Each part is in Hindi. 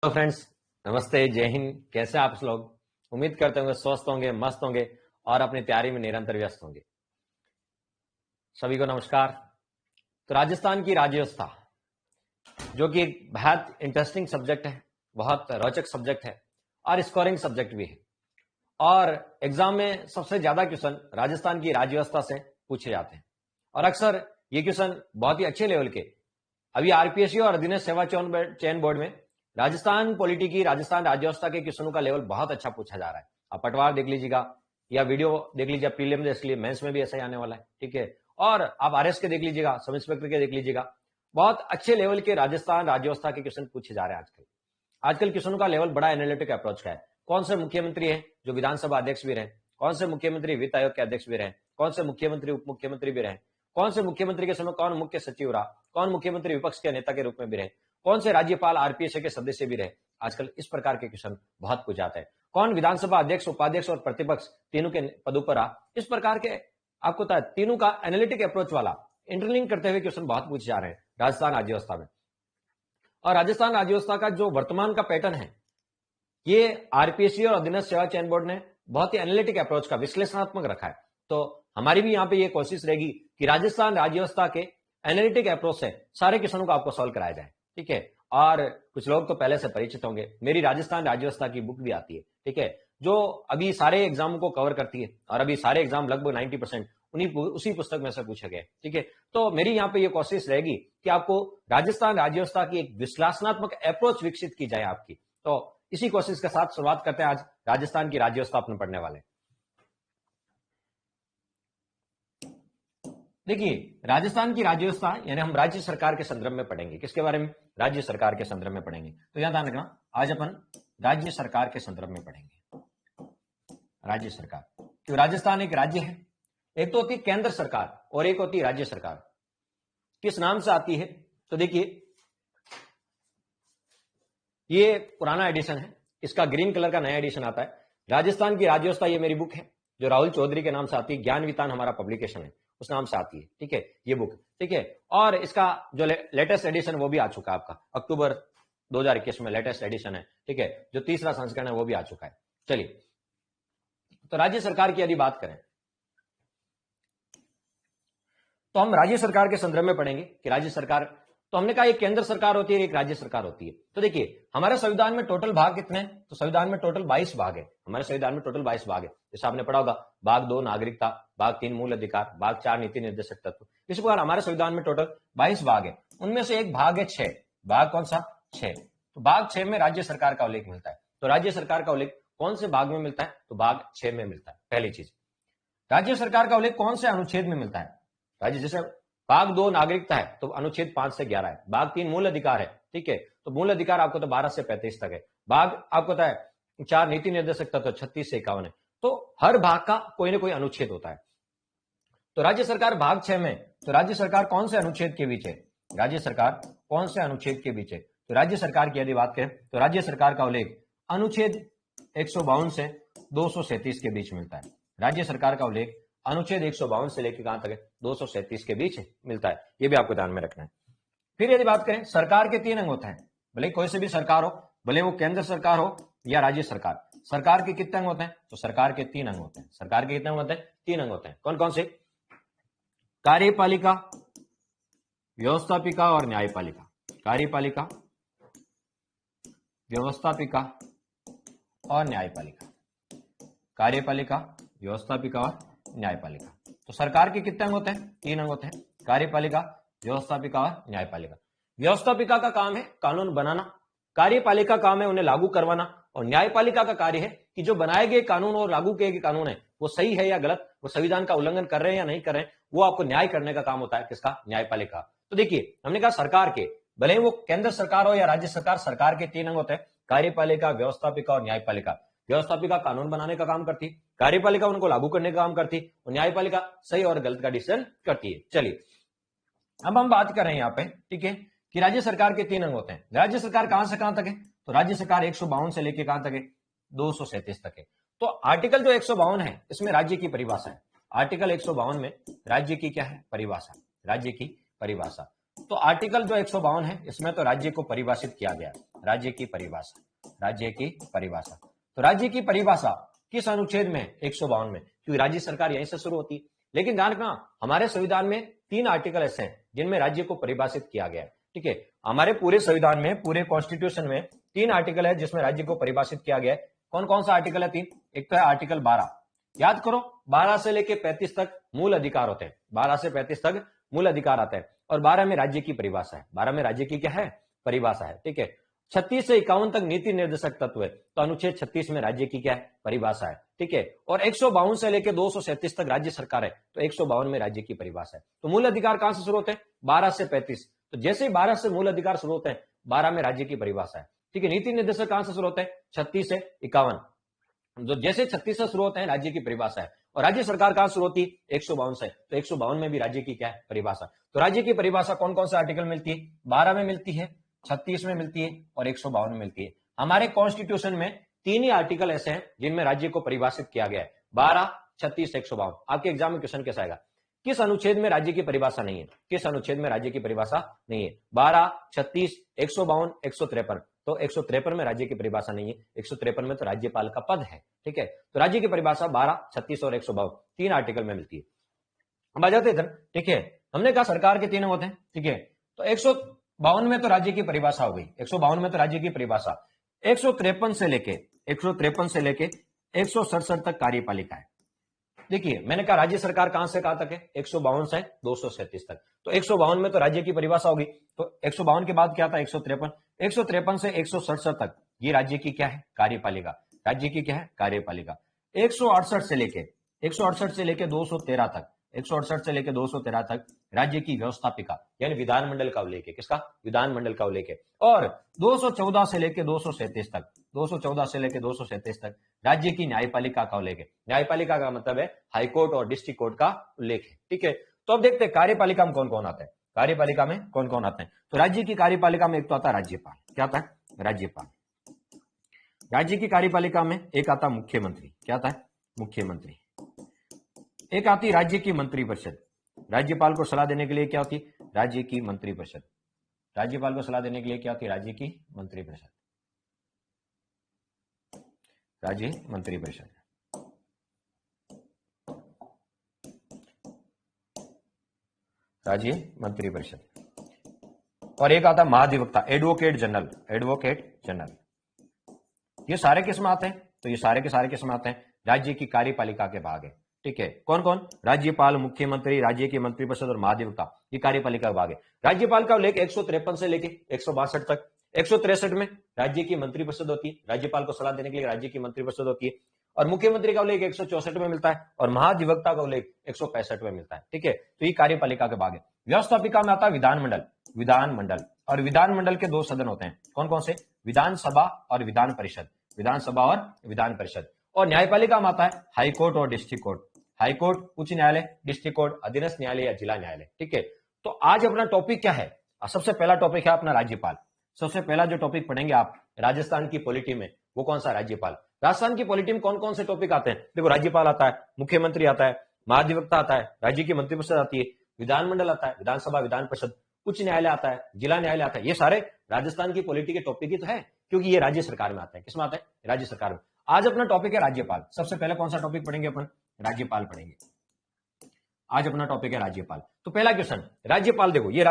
हेलो फ्रेंड्स, नमस्ते, जय हिंद। कैसे आप लोग? उम्मीद करते होंगे स्वस्थ होंगे, मस्त होंगे और अपनी तैयारी में निरंतर व्यस्त होंगे। सभी को नमस्कार। तो राजस्थान की राज्य व्यवस्था, जो कि एक बहुत इंटरेस्टिंग सब्जेक्ट है, बहुत रोचक सब्जेक्ट है और स्कोरिंग सब्जेक्ट भी है। और एग्जाम में सबसे ज्यादा क्वेश्चन राजस्थान की राज्य व्यवस्था से पूछे जाते हैं और अक्सर ये क्वेश्चन बहुत ही अच्छे लेवल के। अभी आरपीएससी और अधीनस्थ सेवा चयन बोर्ड में राजस्थान पॉलिटी की, राजस्थान राज्य व्यवस्था के क्वेश्चनों का लेवल बहुत अच्छा पूछा जा रहा है। आप पटवार देख लीजिएगा या वीडियो देख लीजिए, प्रीलिम देख लीजिए, मेंस में भी ऐसा ही आने वाला है, ठीक है। और आप आरएस के देख लीजिएगा, सब इंस्पेक्टर के देख लीजिएगा, बहुत अच्छे लेवल के राजस्थान राज्य व्यवस्था के क्वेश्चन पूछे जा रहे हैं आजकल। आजकल क्वेश्चनों का लेवल बड़ा एनालिटिक अप्रोच का है। कौन से मुख्यमंत्री हैं जो विधानसभा अध्यक्ष भी रहे, कौन से मुख्यमंत्री वित्त आयोग के अध्यक्ष भी रहे, कौन से मुख्यमंत्री उप मुख्यमंत्री भी रहे, कौन से मुख्यमंत्री के समय कौन मुख्य सचिव रहा, कौन मुख्यमंत्री विपक्ष के नेता के रूप में भी रहे, कौन से राज्यपाल आरपीएससी के सदस्य भी रहे। आजकल इस प्रकार के क्वेश्चन बहुत पूछ जाते हैं। कौन विधानसभा अध्यक्ष, उपाध्यक्ष और प्रतिपक्ष तीनों के पदों पर रहा। इस प्रकार के आपको तीनों का एनालिटिक अप्रोच वाला इंटरलिंक करते हुए क्वेश्चन बहुत पूछे जा रहे हैं राजस्थान राज्य व्यवस्था में। और राजस्थान राज्य व्यवस्था का जो वर्तमान का पैटर्न है, ये आरपीएससी और अधीनस्थ सेवा चयन बोर्ड ने बहुत ही एनालिटिक अप्रोच का, विश्लेषणात्मक रखा है। तो हमारी भी यहाँ पे ये कोशिश रहेगी कि राजस्थान राज्य व्यवस्था के एनालिटिक अप्रोच से सारे क्वेश्चनों को आपको सॉल्व कराया जाए, ठीक है। और कुछ लोग तो पहले से परिचित होंगे, मेरी राजस्थान राज्य व्यवस्था की बुक भी आती है, ठीक है, जो अभी सारे एग्जाम को कवर करती है और अभी सारे एग्जाम लगभग 90% उसी पुस्तक में से पूछे गए, ठीक है। तो मेरी यहाँ पे ये कोशिश रहेगी कि आपको राजस्थान राज्य व्यवस्था की एक विश्लेषणात्मक अप्रोच विकसित की जाए आपकी। तो इसी कोशिश के साथ शुरुआत करते हैं। आज राजस्थान की राज्य व्यवस्था अपने पढ़ने वाले। देखिए, राजस्थान की राज्य व्यवस्था यानी हम राज्य सरकार के संदर्भ में पढ़ेंगे। किसके बारे में? राज्य सरकार के संदर्भ में पढ़ेंगे। तो यहां ध्यान रखना, आज अपन राज्य सरकार के संदर्भ में पढ़ेंगे। राज्य सरकार, क्यों राजस्थान एक राज्य है। एक तो होती है केंद्र सरकार और एक होती है राज्य सरकार। किस नाम से आती है? तो देखिए, ये पुराना एडिशन है, इसका ग्रीन कलर का नया एडिशन आता है। राजस्थान की राज्य व्यवस्था, ये मेरी बुक है जो राहुल चौधरी के नाम से आती है, ज्ञान वितान हमारा पब्लिकेशन है, उस नाम से आती है, ठीक है, ये बुक, ठीक है। और इसका जो लेटेस्ट एडिशन वो भी आ चुका है आपका, अक्टूबर 2021 में लेटेस्ट एडिशन है, ठीक है। जो तीसरा संस्करण है वो भी आ चुका है। चलिए, तो राज्य सरकार की यदि बात करें तो हम राज्य सरकार के संदर्भ में पढ़ेंगे कि राज्य सरकार, तो हमने कहा एक केंद्र सरकार होती है, एक राज्य सरकार होती है। तो देखिए, हमारे संविधान में टोटल भाग कितने हैं? तो संविधान में टोटल 22 भाग है। हमारे संविधान में टोटल 22 भाग है। जैसे आपने पढ़ा होगा, भाग 2 नागरिकता, भाग 3 मूल अधिकार, भाग 4 नीति निर्देशक तत्व। इस प्रकार हमारे संविधान में टोटल 22 भाग है। उनमें से एक भाग है 6। भाग कौन सा? 6। तो भाग 6 में राज्य सरकार का उल्लेख मिलता है। तो राज्य सरकार का उल्लेख कौन से भाग में मिलता है? तो भाग 6 में मिलता है। पहली चीज, राज्य सरकार का उल्लेख कौन से अनुच्छेद में मिलता है? राज्य, जैसे भाग 2 नागरिकता है तो अनुच्छेद 5 से 11 है। भाग 3 मूल अधिकार है, ठीक है, तो मूल अधिकार आपको तो 12 से 35 तक है। भाग आपको पता है 4 नीति निर्देशक तत्व 36 से 51 है। तो हर भाग का कोई ना कोई अनुच्छेद होता है। तो राज्य सरकार भाग 6 में, तो राज्य सरकार कौन से अनुच्छेद के बीच है? राज्य सरकार कौन से अनुच्छेद के बीच है? तो राज्य सरकार की यदि बात करें तो राज्य सरकार का उल्लेख अनुच्छेद 152 से 237 के बीच मिलता है। राज्य सरकार का उल्लेख अनुच्छेद 152 से लेकर कहां तक है? 237 के बीच मिलता है। ये भी आपको ध्यान में रखना है। फिर यदि बात करें, सरकार के 3 अंग होते हैं। भले कोई से भी सरकार हो, भले वो केंद्र सरकार हो या राज्य सरकार, सरकार के कितने अंग होते हैं? तो सरकार के 3 अंग होते हैं। सरकार के कितने अंग होते हैं? 3 अंग होते हैं। कौन कौन से? कार्यपालिका, व्यवस्थापिका और न्यायपालिका। कार्यपालिका, व्यवस्थापिका और न्यायपालिका। कार्यपालिका, व्यवस्थापिका और न्यायपालिका। तो सरकार के कितने अंग होते हैं? 3 अंग होते हैं, कार्यपालिका, व्यवस्थापिका और न्यायपालिका। व्यवस्थापिका का काम है कानून बनाना, कार्यपालिका काम है उन्हें लागू करवाना, और न्यायपालिका का कार्य है कि जो बनाए गए कानून और लागू किए गए कानून है वो सही है या गलत, वो संविधान का उल्लंघन कर रहे हैं या नहीं कर रहे हैं, वो आपको न्याय करने का काम होता है। किसका? न्यायपालिका। तो देखिए, हमने कहा सरकार के, भले वो केंद्र सरकार हो या राज्य सरकार, सरकार के 3 अंग होते हैं, कार्यपालिका, व्यवस्थापिका और न्यायपालिका। व्यवस्थापिका कानून बनाने का काम करती है, कार्यपालिका उनको लागू करने का काम करती है, और न्यायपालिका सही और गलत का डिसीजन करती है। चलिए, अब हम बात कर रहे हैं यहाँ पे, ठीक है, कि राज्य सरकार के 3 अंग होते हैं। राज्य सरकार कहां से कहां तक है? तो राज्य सरकार 152 से लेकर कहां तक है? 237 तक है। तो आर्टिकल जो 152 है इसमें राज्य की परिभाषा है। आर्टिकल 152 में राज्य की क्या है? परिभाषा। राज्य की परिभाषा। तो आर्टिकल जो 152 है इसमें तो राज्य को परिभाषित किया गया है। राज्य की परिभाषा, राज्य की परिभाषा। तो राज्य की परिभाषा किस अनुच्छेद में? 152 में, क्योंकि राज्य सरकार यहीं से शुरू होती है। लेकिन ध्यान रखना, हमारे संविधान में 3 आर्टिकल ऐसे हैं जिनमें राज्य को परिभाषित किया गया है। ठीक है, हमारे पूरे संविधान में, पूरे कॉन्स्टिट्यूशन में 3 आर्टिकल है जिसमें राज्य को परिभाषित किया गया है। कौन कौन सा आर्टिकल है? 3। एक तो है आर्टिकल 12, याद करो 12 से लेके 35 तक मूल अधिकार होते हैं, 12 से 35 तक मूल अधिकार आता है, और 12 में राज्य की परिभाषा है, 12 में राज्य की क्या है? परिभाषा है। ठीक है, 36 से 51 तक नीति निर्देशक तत्व है, तो अनुच्छेद 36 में राज्य की क्या है? परिभाषा है। ठीक है, और 152 से लेकर 237 तक राज्य सरकार है, तो 152 में राज्य की परिभाषा है। तो मूल अधिकार कहां से शुरू होते हैं? 12 से 35। तो जैसे ही 12 से मूल अधिकार शुरू होते हैं, 12 में राज्य की परिभाषा है। ठीक है, नीति निर्देशक कहां से शुरू होते हैं? 36 से 51। जो जैसे 36 से शुरू होते हैं, राज्य की परिभाषा है। और राज्य सरकार कहां शुरू होती है? 152 से, तो 152 में भी राज्य की क्या है? परिभाषा। तो राज्य की परिभाषा कौन कौन से आर्टिकल मिलती है? 12 में मिलती है, 36 में मिलती है और 152 में मिलती है। हमारे कॉन्स्टिट्यूशन में 3 ही आर्टिकल ऐसे हैं जिनमें राज्य को परिभाषित किया गया है, 12, 36, 152। आपके एग्जाम में क्वेश्चन कैसा आएगा? किस अनुच्छेद में राज्य की परिभाषा नहीं है? किस अनुच्छेद में राज्य की परिभाषा नहीं है? 12, 36, 152, 153। तो 153 में राज्य की परिभाषा नहीं है, 153 में तो राज्यपाल का पद है। ठीक है, तो राज्य की परिभाषा 12, 36 और 152 3 आर्टिकल में मिलती है। अब आ जाते इधर। ठीक है, हमने कहा सरकार के 3 होते हैं। ठीक है, तो 152 में तो राज्य की परिभाषा हो गई, 152 में तो राज्य की परिभाषा। 153 से लेके 167 तक कार्यपालिका है। देखिए, मैंने कहा राज्य सरकार कहां से कहां तक है? 152 से 237 तक। तो 152 में तो राज्य की परिभाषा होगी, तो 152 के बाद क्या था? 153। 153 से 167 तक ये राज्य की क्या है? कार्यपालिका। राज्य की क्या है? कार्यपालिका। 168 से लेके 213 तक, 168 से लेके 213 तक राज्य की व्यवस्थापिका, यानी विधानमंडल का उल्लेख है। किसका? विधानमंडल का उल्लेख है। और 214 से लेके 237 तक, 214 से लेके 237 तक राज्य की न्यायपालिका का उल्लेख है। न्यायपालिका का मतलब है हाईकोर्ट और डिस्ट्रिक्ट कोर्ट का उल्लेख है। ठीक है, तो अब देखते हैं कार्यपालिका में कौन कौन आता है। कार्यपालिका में कौन कौन आते हैं? तो राज्य की कार्यपालिका में एक तो आता है राज्यपाल। क्या आता है? राज्यपाल। राज्य की कार्यपालिका में एक आता मुख्यमंत्री। क्या आता है? मुख्यमंत्री। एक आती राज्य की मंत्रिपरिषद। राज्यपाल को सलाह देने के लिए क्या होती? राज्य की मंत्रिपरिषद। राज्यपाल को सलाह देने के लिए क्या होती? राज्य की मंत्रिपरिषद। राज्य मंत्रिपरिषद। राज्य मंत्रिपरिषद। और एक आता महाधिवक्ता, एडवोकेट जनरल। Advocate general. ये सारे किस में आते हैं? तो ये सारे के सारे किस में आते हैं? राज्य की कार्यपालिका के भाग है। ठीक है, कौन कौन? राज्यपाल, मुख्यमंत्री, राज्य की मंत्रिपरिषद और महाधिवक्ता, ये कार्यपालिका का भाग है। राज्यपाल का उल्लेख 153 से लेके 162 तक। 163 में राज्य की मंत्रिपरिषद होती है, राज्यपाल को सलाह देने के लिए राज्य की मंत्रिपरिषद होती है। और मुख्यमंत्री का उल्लेख 164 में मिलता है और महाधिवक्ता का उल्लेख 165 में मिलता है। ठीक है, तो ये कार्यपालिका के भाग है। व्यवस्थापिका में आता है विधानमंडल। विधानमंडल, और विधानमंडल के 2 सदन होते हैं। कौन कौन से? विधानसभा और विधान परिषद। विधानसभा और विधान परिषद। और न्यायपालिका में आता है हाईकोर्ट और डिस्ट्रिक्ट कोर्ट। हाईकोर्ट, उच्च न्यायालय, डिस्ट्रिक्ट कोर्ट, अधीनस्थ न्यायालय या जिला न्यायालय। ठीक है, तो आज अपना टॉपिक क्या है? सबसे पहला टॉपिक है अपना राज्यपाल। सबसे पहला जो टॉपिक पढ़ेंगे आप राजस्थान की पॉलिटी में, वो कौन सा? राज्यपाल। राजस्थान की पॉलिटी में कौन कौन से टॉपिक आते हैं? देखो, राज्यपाल आता है, मुख्यमंत्री आता है, महाधिवक्ता आता है, राज्य की मंत्रिपरिषद आती है, विधानमंडल आता है, विधानसभा, विधान परिषद, उच्च न्यायालय आता है, जिला न्यायालय आता है। ये सारे राजस्थान की पॉलिटी के टॉपिक ही तो है, क्योंकि ये राज्य सरकार में आता है। किसमें आता है? राज्य सरकार में। आज अपना टॉपिक है राज्यपाल। सबसे पहले कौन सा टॉपिक पढ़ेंगे अपन? राज्यपाल पढ़ेंगे। आज अपना टॉपिक है राज्यपाल। तो पहला क्वेश्चन, राज्यपाल। देखो, ये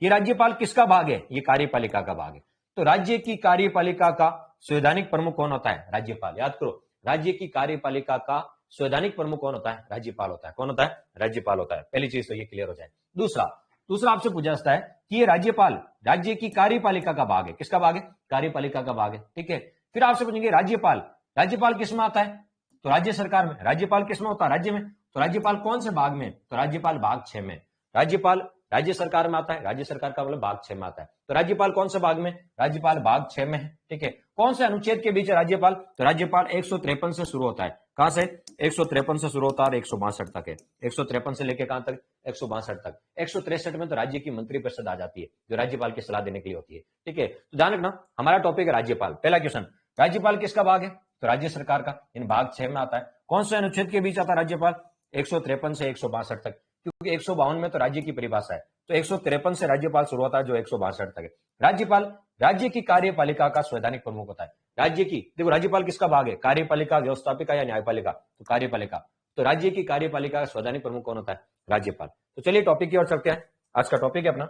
राज्यपाल किसका भाग है? ये कार्यपालिका का भाग है। तो राज्य की कार्यपालिका का संवैधानिक प्रमुख कौन होता है? राज्यपाल। याद करो, राज्य की कार्यपालिका का संवैधानिक प्रमुख कौन होता है? राज्यपाल होता है। कौन होता है? राज्यपाल होता है। पहली चीज तो ये क्लियर हो जाए। दूसरा आपसे पूछा जाता है कि ये राज्यपाल राज्य की कार्यपालिका का भाग है। किसका भाग है? कार्यपालिका का भाग है। ठीक है, फिर आपसे पूछेंगे राज्यपाल किसमें आता है? तो राज्य सरकार में। राज्यपाल किसमें होता है? राज्य में। तो राज्यपाल कौन से भाग में? तो राज्यपाल भाग 6 में। राज्यपाल राज्य सरकार में आता है, राज्य सरकार का मतलब भाग 6 में आता है। तो राज्यपाल कौन से भाग में? राज्यपाल भाग 6 में है। ठीक है, कौन से अनुच्छेद के बीच है राज्यपाल? तो राज्यपाल 153 से शुरू होता है। कहां से? 153 से शुरू होता है और 162 तक है। 153 से लेकर कहां तक? 162 तक। 163 में तो राज्य की मंत्रिपरिषद आ जाती है, जो राज्यपाल की सलाह देने के लिए होती है। ठीक है, तो ध्यान रखना, हमारा टॉपिक है राज्यपाल। पहला क्वेश्चन, राज्यपाल किसका भाग है? तो राज्य सरकार का, इन भाग 6 में आता है। कौन से अनुच्छेद के बीच आता है राज्यपाल? 153 से 162 तक। क्योंकि 152 में तो राज्य की परिभाषा है, तो 153 से राज्यपाल शुरू होता है जो 162 तक है। राज्यपाल राज्य की कार्यपालिका का संवैधानिक प्रमुख होता है। राज्य की, देखो राज्यपाल किसका भाग है, कार्यपालिका, व्यवस्थापिका या न्यायपालिका, तो कार्यपालिका। तो राज्य की कार्यपालिका का संवैधानिक प्रमुख कौन होता है, राज्यपाल। तो चलिए टॉपिक की ओर चलते हैं। आज का टॉपिक है अपना,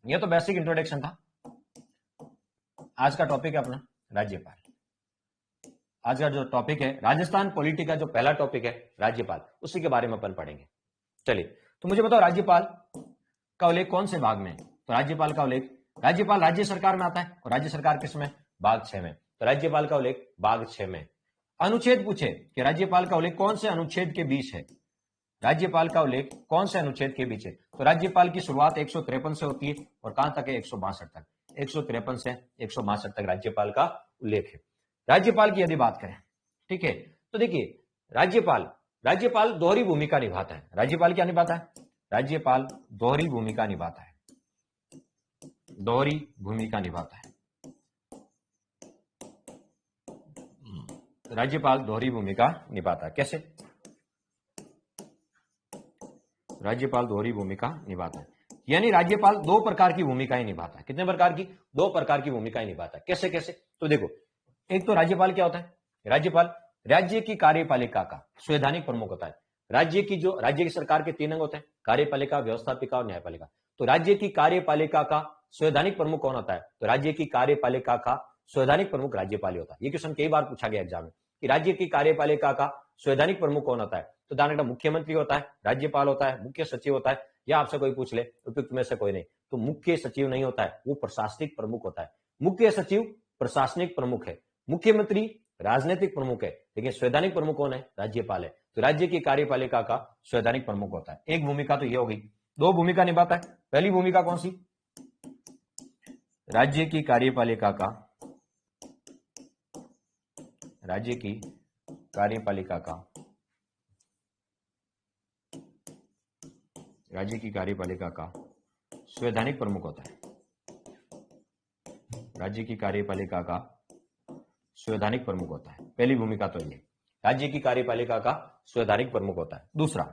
यह तो बेसिक इंट्रोडक्शन था। आज का टॉपिक है अपना राज्यपाल। आज का जो टॉपिक है राजस्थान पॉलिटी का जो पहला टॉपिक है राज्यपाल, उसी के बारे में अपन पढ़ेंगे। चलिए, तो मुझे बताओ राज्यपाल का उल्लेख कौन से भाग में है। तो राज्यपाल का उल्लेख, राज्यपाल राज्य सरकार में आता है, और राज्य सरकार किसमें, भाग 6 में। तो राज्यपाल का उल्लेख भाग 6 में। अनुच्छेद पूछे कि राज्यपाल का उल्लेख कौन से अनुच्छेद के बीच है, राज्यपाल का उल्लेख कौन से अनुच्छेद के बीच है। तो राज्यपाल की शुरुआत 153 से होती है और कहां तक है, 162 तक। 153 से 162 तक राज्यपाल का उल्लेख है। राज्यपाल की यदि बात करें, ठीक है, तो देखिए राज्यपाल दोहरी भूमिका निभाता है। राज्यपाल क्या निभाता है, राज्यपाल दोहरी भूमिका निभाता है, दोहरी भूमिका निभाता है। राज्यपाल दोहरी भूमिका निभाता है, कैसे, राज्यपाल दोहरी भूमिका निभाता है, यानी राज्यपाल दो प्रकार की भूमिकाएं निभाता है। कितने प्रकार की, दो प्रकार की भूमिकाएं निभाता है। कैसे कैसे, तो देखो, एक तो राज्यपाल क्या होता है, राज्यपाल राज्य की कार्यपालिका का संवैधानिक प्रमुख होता है। राज्य की सरकार के 3 अंग होते हैं, कार्यपालिका, व्यवस्थापिका और न्यायपालिका। तो राज्य की कार्यपालिका का संवैधानिक प्रमुख कौन होता है, तो राज्य की कार्यपालिका का संवैधानिक प्रमुख राज्यपाल ही होता है। ये क्वेश्चन कई बार पूछा गया एग्जाम में कि राज्य की कार्यपालिका का संवैधानिक प्रमुख कौन होता है। तो उदाहरण मुख्यमंत्री होता है, राज्यपाल होता है, मुख्य सचिव होता है, या आपसे कोई पूछ ले उपयुक्त में से कोई नहीं, तो मुख्य सचिव नहीं होता है, वो प्रशासनिक प्रमुख होता है। मुख्य सचिव प्रशासनिक प्रमुख है, मुख्यमंत्री राजनीतिक प्रमुख है, लेकिन संवैधानिक प्रमुख कौन है, राज्यपाल है। तो राज्य की कार्यपालिका का संवैधानिक प्रमुख होता है। एक भूमिका तो ये हो गई। दो भूमिका निभाता है। पहली भूमिका कौन सी, राज्य की कार्यपालिका का, राज्य की कार्यपालिका का, राज्य की कार्यपालिका का संवैधानिक प्रमुख होता है। राज्य की कार्यपालिका का संवैधानिक प्रमुख होता है। पहली भूमिका तो ये, राज्य की कार्यपालिका का संवैधानिक प्रमुख होता है। दूसरा,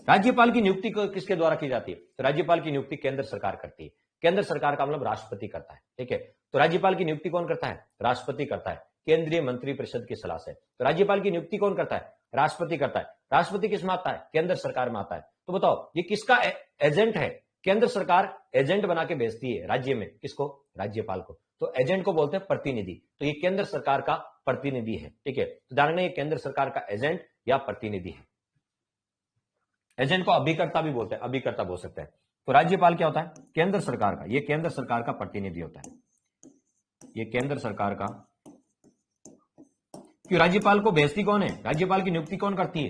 राज्यपाल की नियुक्ति किसके द्वारा की जाती है, तो राज्यपाल की नियुक्ति केंद्र सरकार करती है। केंद्र सरकार का मतलब राष्ट्रपति करता है, ठीक है। तो राज्यपाल की नियुक्ति कौन करता है, राष्ट्रपति करता है, केंद्रीय मंत्रिपरिषद की सलाह से। तो राज्यपाल की नियुक्ति कौन करता है, राष्ट्रपति करता है। राष्ट्रपति किस में आता है, केंद्र सरकार में आता है। तो बताओ ये किसका एजेंट है, केंद्र सरकार एजेंट बना के भेजती है राज्य में, किसको, राज्यपाल को। तो एजेंट को बोलते हैं प्रतिनिधि। तो ये केंद्र सरकार का प्रतिनिधि है, ठीक है। तो उदाहरण ये केंद्र सरकार का एजेंट या प्रतिनिधि है। एजेंट को अभिकर्ता भी बोलते हैं, अभिकर्ता बोल सकते हैं। तो राज्यपाल क्या होता है, केंद्र सरकार का, ये केंद्र सरकार का प्रतिनिधि होता है, ये केंद्र सरकार का। क्यों, राज्यपाल को भेजती कौन है, राज्यपाल की नियुक्ति कौन करती है,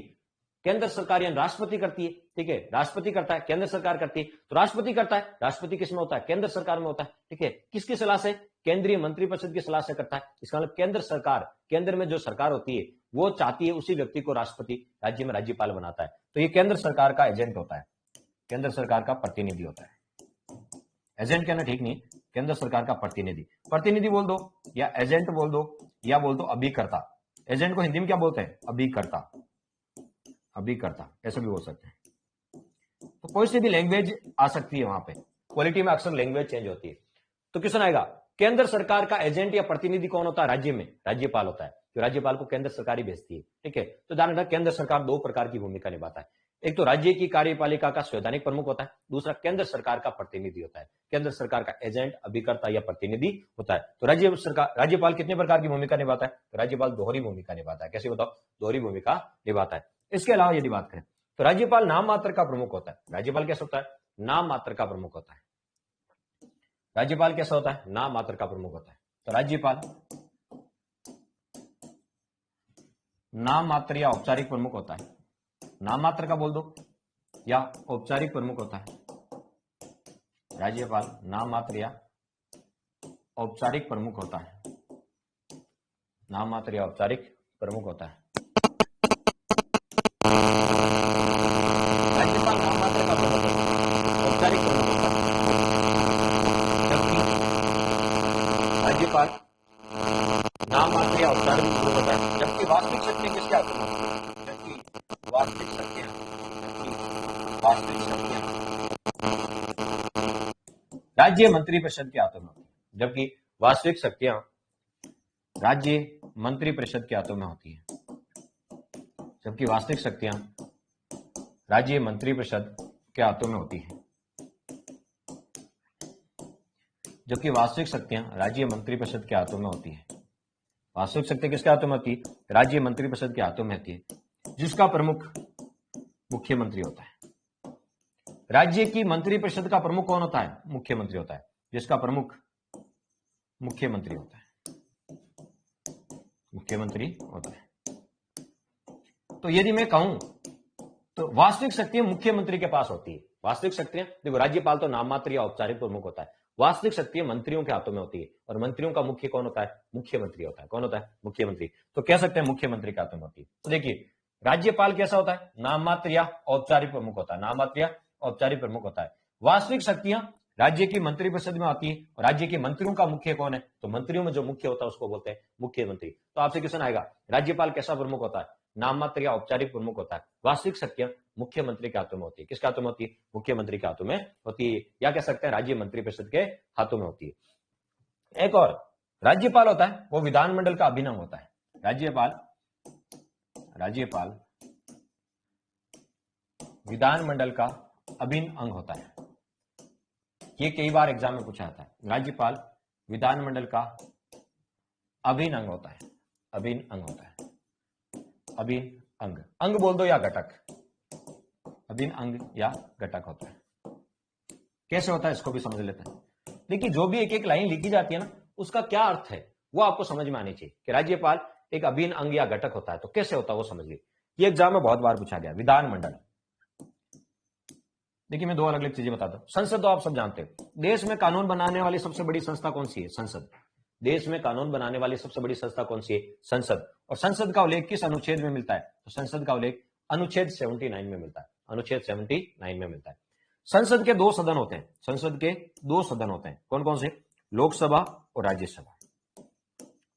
केंद्र सरकार यानी राष्ट्रपति करती है, ठीक है। राष्ट्रपति करता है, केंद्र सरकार करती है। तो राष्ट्रपति करता है, राष्ट्रपति किस में होता है, केंद्र सरकार में होता है, ठीक है। किसकी सलाह से, केंद्रीय मंत्रिपरिषद की सलाह से करता है। इसका मतलब केंद्र सरकार, केंद्र में जो सरकार होती है वो चाहती है उसी व्यक्ति को राष्ट्रपति राज्य में राज्यपाल बनाता है। तो ये केंद्र सरकार का एजेंट होता है, केंद्र सरकार का प्रतिनिधि होता है। एजेंट कहना ठीक नहीं, केंद्र सरकार का प्रतिनिधि। प्रतिनिधि बोल दो या एजेंट बोल दो या बोल दो अभिकर्ता। एजेंट को हिंदी में क्या बोलते हैं, अभिकर्ता, अभिकर्ता ऐसे भी बोल सकते हैं। तो कोई सी भी लैंग्वेज आ सकती है वहां पे, क्वालिटी में अक्सर लैंग्वेज चेंज होती है। तो क्वेश्चन आएगा, केंद्र सरकार का एजेंट या प्रतिनिधि कौन होता है राज्य में, राज्यपाल होता है। तो राज्यपाल को केंद्र सरकार ही भेजती है, ठीक है। तो उदाहरण केंद्र सरकार दो प्रकार की भूमिका निभाता है। एक तो राज्य की कार्यपालिका का संवैधानिक प्रमुख होता है, दूसरा केंद्र सरकार का प्रतिनिधि होता है। केंद्र सरकार का एजेंट, अभिकर्ता या प्रतिनिधि होता है। तो राज्यपाल कितने प्रकार की भूमिका निभाता है, तो राज्यपाल दोहरी भूमिका निभाता है। कैसे बताओ, दोहरी भूमिका निभाता है। इसके अलावा यदि बात करें तो राज्यपाल नाम मात्र का प्रमुख होता है। राज्यपाल कैसा होता है, नाम मात्र का प्रमुख होता है। राज्यपाल कैसा होता है, नाम मात्र का प्रमुख होता है। तो राज्यपाल नाम मात्र या औपचारिक प्रमुख होता है। नाम मात्र का बोल दो या औपचारिक प्रमुख होता है। राज्यपाल नाम मात्र या औपचारिक प्रमुख होता है, नाम मात्र या औपचारिक प्रमुख होता है। राज्यपाल नाम मात्र का प्रमुख होता है, औपचारिक प्रमुख होता है। जबकि राज्यपाल नाम मात्र या औपचारिक प्रमुख होता है, जबकि वास्तविक शक्ति किसके हाथ में, जबकि वास्तविक शक्तियां वास्तविक शक्तियां राज्य मंत्रिपरिषद के हाथों में होती है, जबकि वास्तविक शक्तियां राज्य मंत्रिपरिषद के हाथों में होती है, जबकि वास्तविक शक्तियां राज्य मंत्रिपरिषद के हाथों में होती है, जबकि वास्तविक शक्तियां राज्य मंत्रिपरिषद के हाथों में होती है। वास्तविक शक्ति किसके हाथों में होती है? राज्य मंत्रिपरिषद के हाथों में होती है, जिसका प्रमुख मुख्यमंत्री होता है। राज्य की मंत्रिपरिषद का प्रमुख कौन होता है? मुख्यमंत्री होता है, जिसका प्रमुख मुख्यमंत्री होता है। मुख्यमंत्री होता है। तो यदि मैं कहूं तो वास्तविक शक्तियां मुख्यमंत्री के पास होती है। वास्तविक शक्तियां देखो, राज्यपाल तो नाम मात्र या औपचारिक प्रमुख होता है, वास्तविक शक्तियां मंत्रियों के हाथों में होती है, और मंत्रियों का मुख्य कौन होता है? मुख्यमंत्री होता है। कौन होता है? मुख्यमंत्री। तो कह सकते हैं मुख्यमंत्री के हाथों में होती है। तो देखिए, राज्यपाल कैसा होता है? नाम मात्र या औपचारिक प्रमुख होता है। नाम मात्र या औपचारिक प्रमुख होता है। वास्तविक शक्तियां राज्य की मंत्रिपरिषद में आती है, और राज्य के मंत्रियों का मुख्य कौन है? तो मंत्रियों में जो मुख्य होता है उसको बोलते हैं मुख्यमंत्री। तो आपसे क्वेश्चन आएगा, राज्यपाल कैसा प्रमुख होता है? नाम मात्र या औपचारिक प्रमुख होता है। वास्तविक शक्तियां मुख्यमंत्री के हाथों में होती है। किसके हाथों में होती है? मुख्यमंत्री के हाथों में होती है, या कह सकते हैं राज्य मंत्रिपरिषद के हाथों में होती है। एक और राज्यपाल होता है, वो विधानमंडल का अभिन्न अंग होता है। राज्यपाल विधानमंडल का अभिन्न अंग होता है। ये कई बार एग्जाम में पूछा जाता है। राज्यपाल विधानमंडल का अभिन्न अंग होता है। अभिन्न अंग होता है। अभिन्न अंग, अंग बोल दो या घटक, अभिन्न अंग या घटक होता है। कैसे होता है इसको भी समझ लेते हैं। देखिए, जो भी एक एक लाइन लिखी जाती है ना, उसका क्या अर्थ है वो आपको समझ में आनी चाहिए कि राज्यपाल एक अभिन्न अंग या घटक होता है। तो कैसे होता है वो समझ लीजिए। ये एग्जाम में बहुत बार पूछा गया। विधानमंडल, देखिए मैं दो अलग अलग चीजें बताता हूं। संसद तो आप सब जानते हो, देश में कानून बनाने वाली सबसे बड़ी संस्था कौन सी है? संसद। देश में कानून बनाने वाली सबसे बड़ी संस्था कौन सी है? संसद। और संसद का उल्लेख किस अनुच्छेद में मिलता है? तो संसद का उल्लेख अनुच्छेद 79 में मिलता है। अनुच्छेद 79 में मिलता है। संसद के दो सदन होते हैं। संसद के दो सदन होते हैं। कौन कौन से? लोकसभा और राज्यसभा।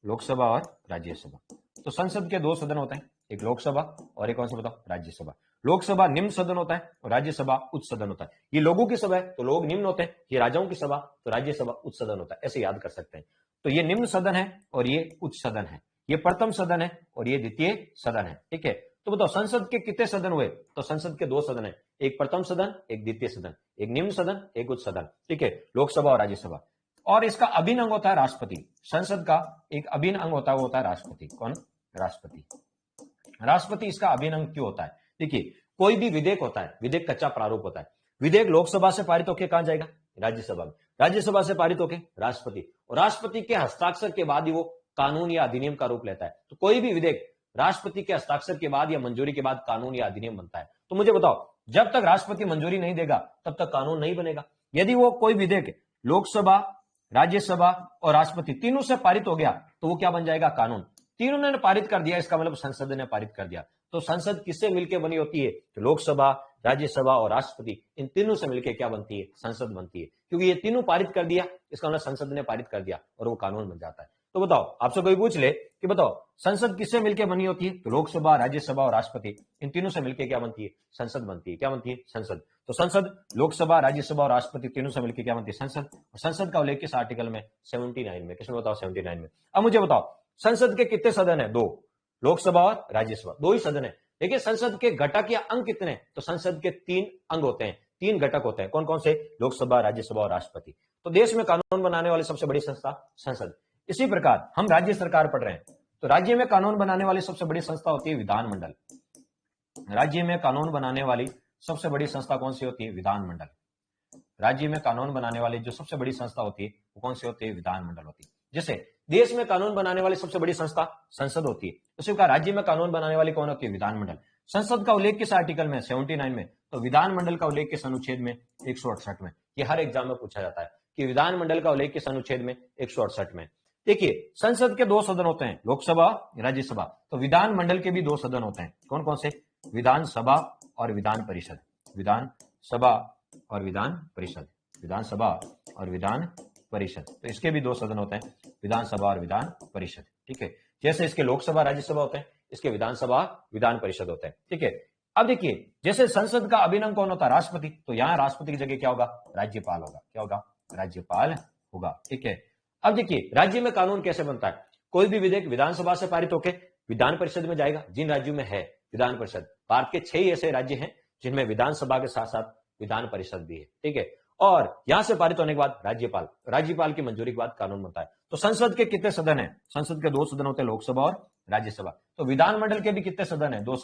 लोकसभा और राज्यसभा। तो संसद के दो सदन होते हैं, एक लोकसभा और एक कौन सा बताओ? राज्यसभा। लोकसभा निम्न सदन होता है और राज्यसभा उच्च सदन होता है। ये लोगों की सभा है तो लोग निम्न होते हैं, ये राजाओं की सभा तो राज्यसभा उच्च सदन होता है। ऐसे याद कर सकते हैं। तो ये निम्न सदन है और ये उच्च सदन है, ये प्रथम सदन है और ये द्वितीय सदन है। ठीक है, तो बताओ संसद के कितने सदन हुए? तो संसद के दो सदन है, एक प्रथम सदन एक द्वितीय सदन, एक निम्न सदन एक उच्च सदन। ठीक है, लोकसभा और राज्यसभा। और इसका अभिन्न अंग होता है राष्ट्रपति। संसद का एक अभिन्न अंग होता है, वो होता है राष्ट्रपति। कौन? राष्ट्रपति। राष्ट्रपति इसका अभिन्न अंग क्यों होता है? देखिए, कोई भी विधेयक होता है, विधेयक कच्चा प्रारूप होता है। विधेयक लोकसभा से पारित होकर कहां जाएगा? राज्यसभा में। राज्यसभा से पारित होकर राष्ट्रपति, और राष्ट्रपति के हस्ताक्षर के बाद ही वो कानून या अधिनियम का रूप लेता है। तो कोई भी विधेयक राष्ट्रपति के हस्ताक्षर के बाद या मंजूरी के बाद कानून या अधिनियम बनता है। तो मुझे बताओ, जब तक राष्ट्रपति मंजूरी नहीं देगा तब तक कानून नहीं बनेगा। यदि वो कोई विधेयक लोकसभा, राज्यसभा और राष्ट्रपति तीनों से पारित हो गया तो वो क्या बन जाएगा? कानून। तीनों ने पारित कर दिया, इसका मतलब संसद ने पारित कर दिया। तो संसद किससे मिलकर बनी होती है? तो लोकसभा, राज्यसभा और राष्ट्रपति, इन तीनों से मिलकर क्या बनती है? संसद बनती है। क्योंकि ये तीनों पारित कर दिया, इसका मतलब संसद ने पारित कर दिया और वो कानून बन जाता है। तो बताओ, आपसे कोई पूछ ले कि बताओ संसद किससे मिलकर बनी होती है? तो लोकसभा, राज्यसभा और राष्ट्रपति, इन तीनों से मिलकर क्या बनती है? संसद बनती है। क्या बनती है? संसद। तो संसद लोकसभा, राज्यसभा और राष्ट्रपति तीनों से मिलकर क्या बनती है? संसद। और संसद का उल्लेख किस आर्टिकल में? 79 में। किसमें बताओ? 79 में। अब मुझे बताओ, संसद के कितने सदन है? दो, लोकसभा और राज्यसभा, दो ही सदन है। देखिए, संसद के घटक या अंग कितने? तो संसद के 3 अंग होते हैं, 3 घटक होते हैं। कौन कौन से? लोकसभा, राज्यसभा और राष्ट्रपति। तो देश में कानून बनाने वाली सबसे बड़ी संस्था संसद। इसी प्रकार हम राज्य सरकार पढ़ रहे हैं, तो राज्य में कानून बनाने वाली सबसे बड़ी संस्था होती है विधानमंडल। राज्य में कानून बनाने वाली सबसे बड़ी संस्था कौन सी होती है? विधानमंडल। राज्य में कानून बनाने वाली जो सबसे बड़ी संस्था होती है वो कौन सी होती है? विधानमंडल होती है। जैसे देश में कानून बनाने वाली सबसे बड़ी संस्था संसद होती है, उसी प्रकार राज्य में कानून बनाने वाली कौन होती है? विधानमंडल। संसद का उल्लेख किस आर्टिकल में? 79 में। तो विधानमंडल का उल्लेख किस अनुच्छेद में? 168 में। ये हर एग्जाम में पूछा जाता है कि विधानमंडल का उल्लेख किस अनुच्छेद में? 168 में। देखिए, संसद के दो सदन होते हैं, लोकसभा, राज्यसभा। तो विधानमंडल के भी दो सदन होते हैं। कौन कौन से? विधानसभा और विधान परिषद। विधानसभा और विधान परिषद। विधानसभा और विधान परिषद। तो इसके भी दो सदन होते हैं, विधानसभा और विधान परिषद। ठीक है, जैसे इसके लोकसभा, राज्यसभा होते हैं, इसके विधानसभा, विधान परिषद होते हैं। ठीक है, अब देखिए, जैसे संसद का अभिन्न अंग कौन होता है? राष्ट्रपति। तो यहां राष्ट्रपति की जगह क्या होगा? राज्यपाल होगा। क्या होगा? राज्यपाल होगा। ठीक है। अब देखिए, राज्य में कानून कैसे बनता है? कोई भी विधेयक विधानसभा से पारित होकर विधान परिषद में जाएगा। जिन राज्यों में है विधान परिषद, भारत के 6 ऐसे राज्य हैं जिनमें विधानसभा के साथ साथ विधान परिषद भी है। ठीक है। और यहां से पारित होने के बाद राज्यपाल की मंजूरी के बाद कानून बनता है। तो संसद के कितने सदन है? संसद के 2 सदन होते हैं, लोकसभा और राज्यसभा। तो विधानमंडल के भी कितने सदन है? 2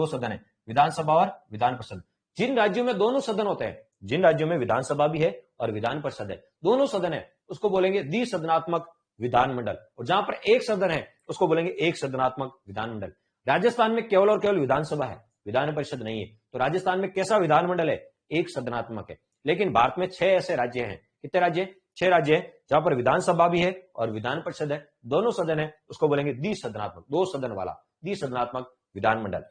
सदन है, विधानसभा और विधान परिषद। जिन राज्यों में दोनों सदन होते हैं, जिन राज्यों में विधानसभा भी है और विधान परिषद है, दोनों सदन है, उसको बोलेंगे द्विसदनात्मक विधानमंडल। और जहां पर एक सदन है उसको बोलेंगे एक सदनात्मक विधानमंडल। राजस्थान में केवल और केवल विधानसभा है, विधान परिषद नहीं है। तो राजस्थान में कैसा विधानमंडल है? एक सदनात्मक है। लेकिन भारत में 6 ऐसे राज्य हैं। कितने राज्य? 6 राज्य हैं जहां पर विधानसभा भी है और विधान परिषद है, दोनों सदन है, उसको बोलेंगे द्विसदनात्मक, 2 सदन वाला द्विसदनात्मक विधानमंडल।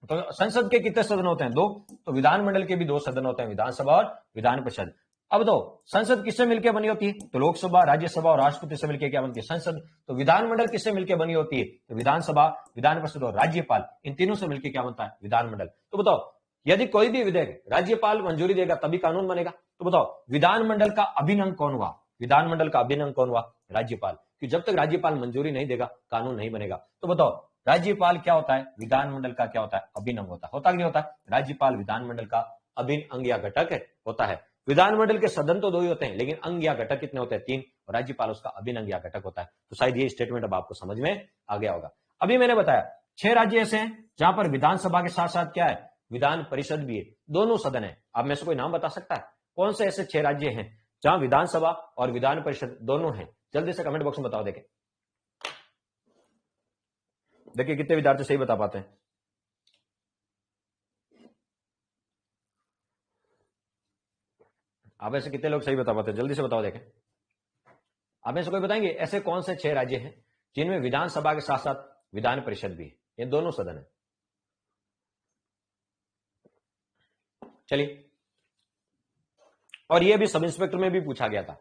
तो संसद के कितने सदन होते हैं? 2। तो विधानमंडल के भी 2 सदन होते हैं, विधानसभा और विधान परिषद। अब तो संसद किससे मिलकर बनी होती है? तो लोकसभा, राज्यसभा और राष्ट्रपति से मिलकर क्या बनती है? संसद। तो विधानमंडल किससे मिलकर बनी होती है? तो विधानसभा, विधान परिषद और राज्यपाल, इन तीनों से मिलकर क्या बनता है? विधानमंडल। तो बताओ, यदि कोई भी विधेयक राज्यपाल मंजूरी देगा तभी कानून बनेगा। तो बताओ, विधानमंडल का अभिन्न अंग कौन हुआ? विधानमंडल का अभिन्न अंग कौन हुआ? राज्यपाल। कि जब तक राज्यपाल मंजूरी नहीं देगा कानून नहीं बनेगा। तो बताओ, राज्यपाल क्या होता है? विधानमंडल का क्या होता है? अभिन्न अंग होता है कि नहीं होता है? राज्यपाल विधानमंडल का अभिन्न अंग या घटक है, होता है। विधानमंडल के सदन तो 2 ही होते हैं, लेकिन अंग या घटक कितने होते हैं? 3। और राज्यपाल उसका अभिन्न अंग या घटक होता है। तो शायद ये स्टेटमेंट अब आपको समझ में आ गया होगा। अभी मैंने बताया 6 राज्य ऐसे हैं जहां पर विधानसभा के साथ साथ क्या है? विधान परिषद भी है, दोनों सदन है। आप में से कोई नाम बता सकता है कौन से ऐसे 6 राज्य हैं जहां विधानसभा और विधान परिषद दोनों हैं? जल्दी से कमेंट बॉक्स में बताओ। देखिए कितने विद्यार्थी सही बता पाते हैं। आप ऐसे कितने लोग सही बता पाते हैं? जल्दी से बताओ देखें। आप में से कोई बताएंगे ऐसे कौन से 6 राज्य हैं जिनमें विधानसभा के साथ साथ विधान परिषद भी है? ये दोनों सदन है। चलिए, और ये भी सब इंस्पेक्टर में भी पूछा गया था।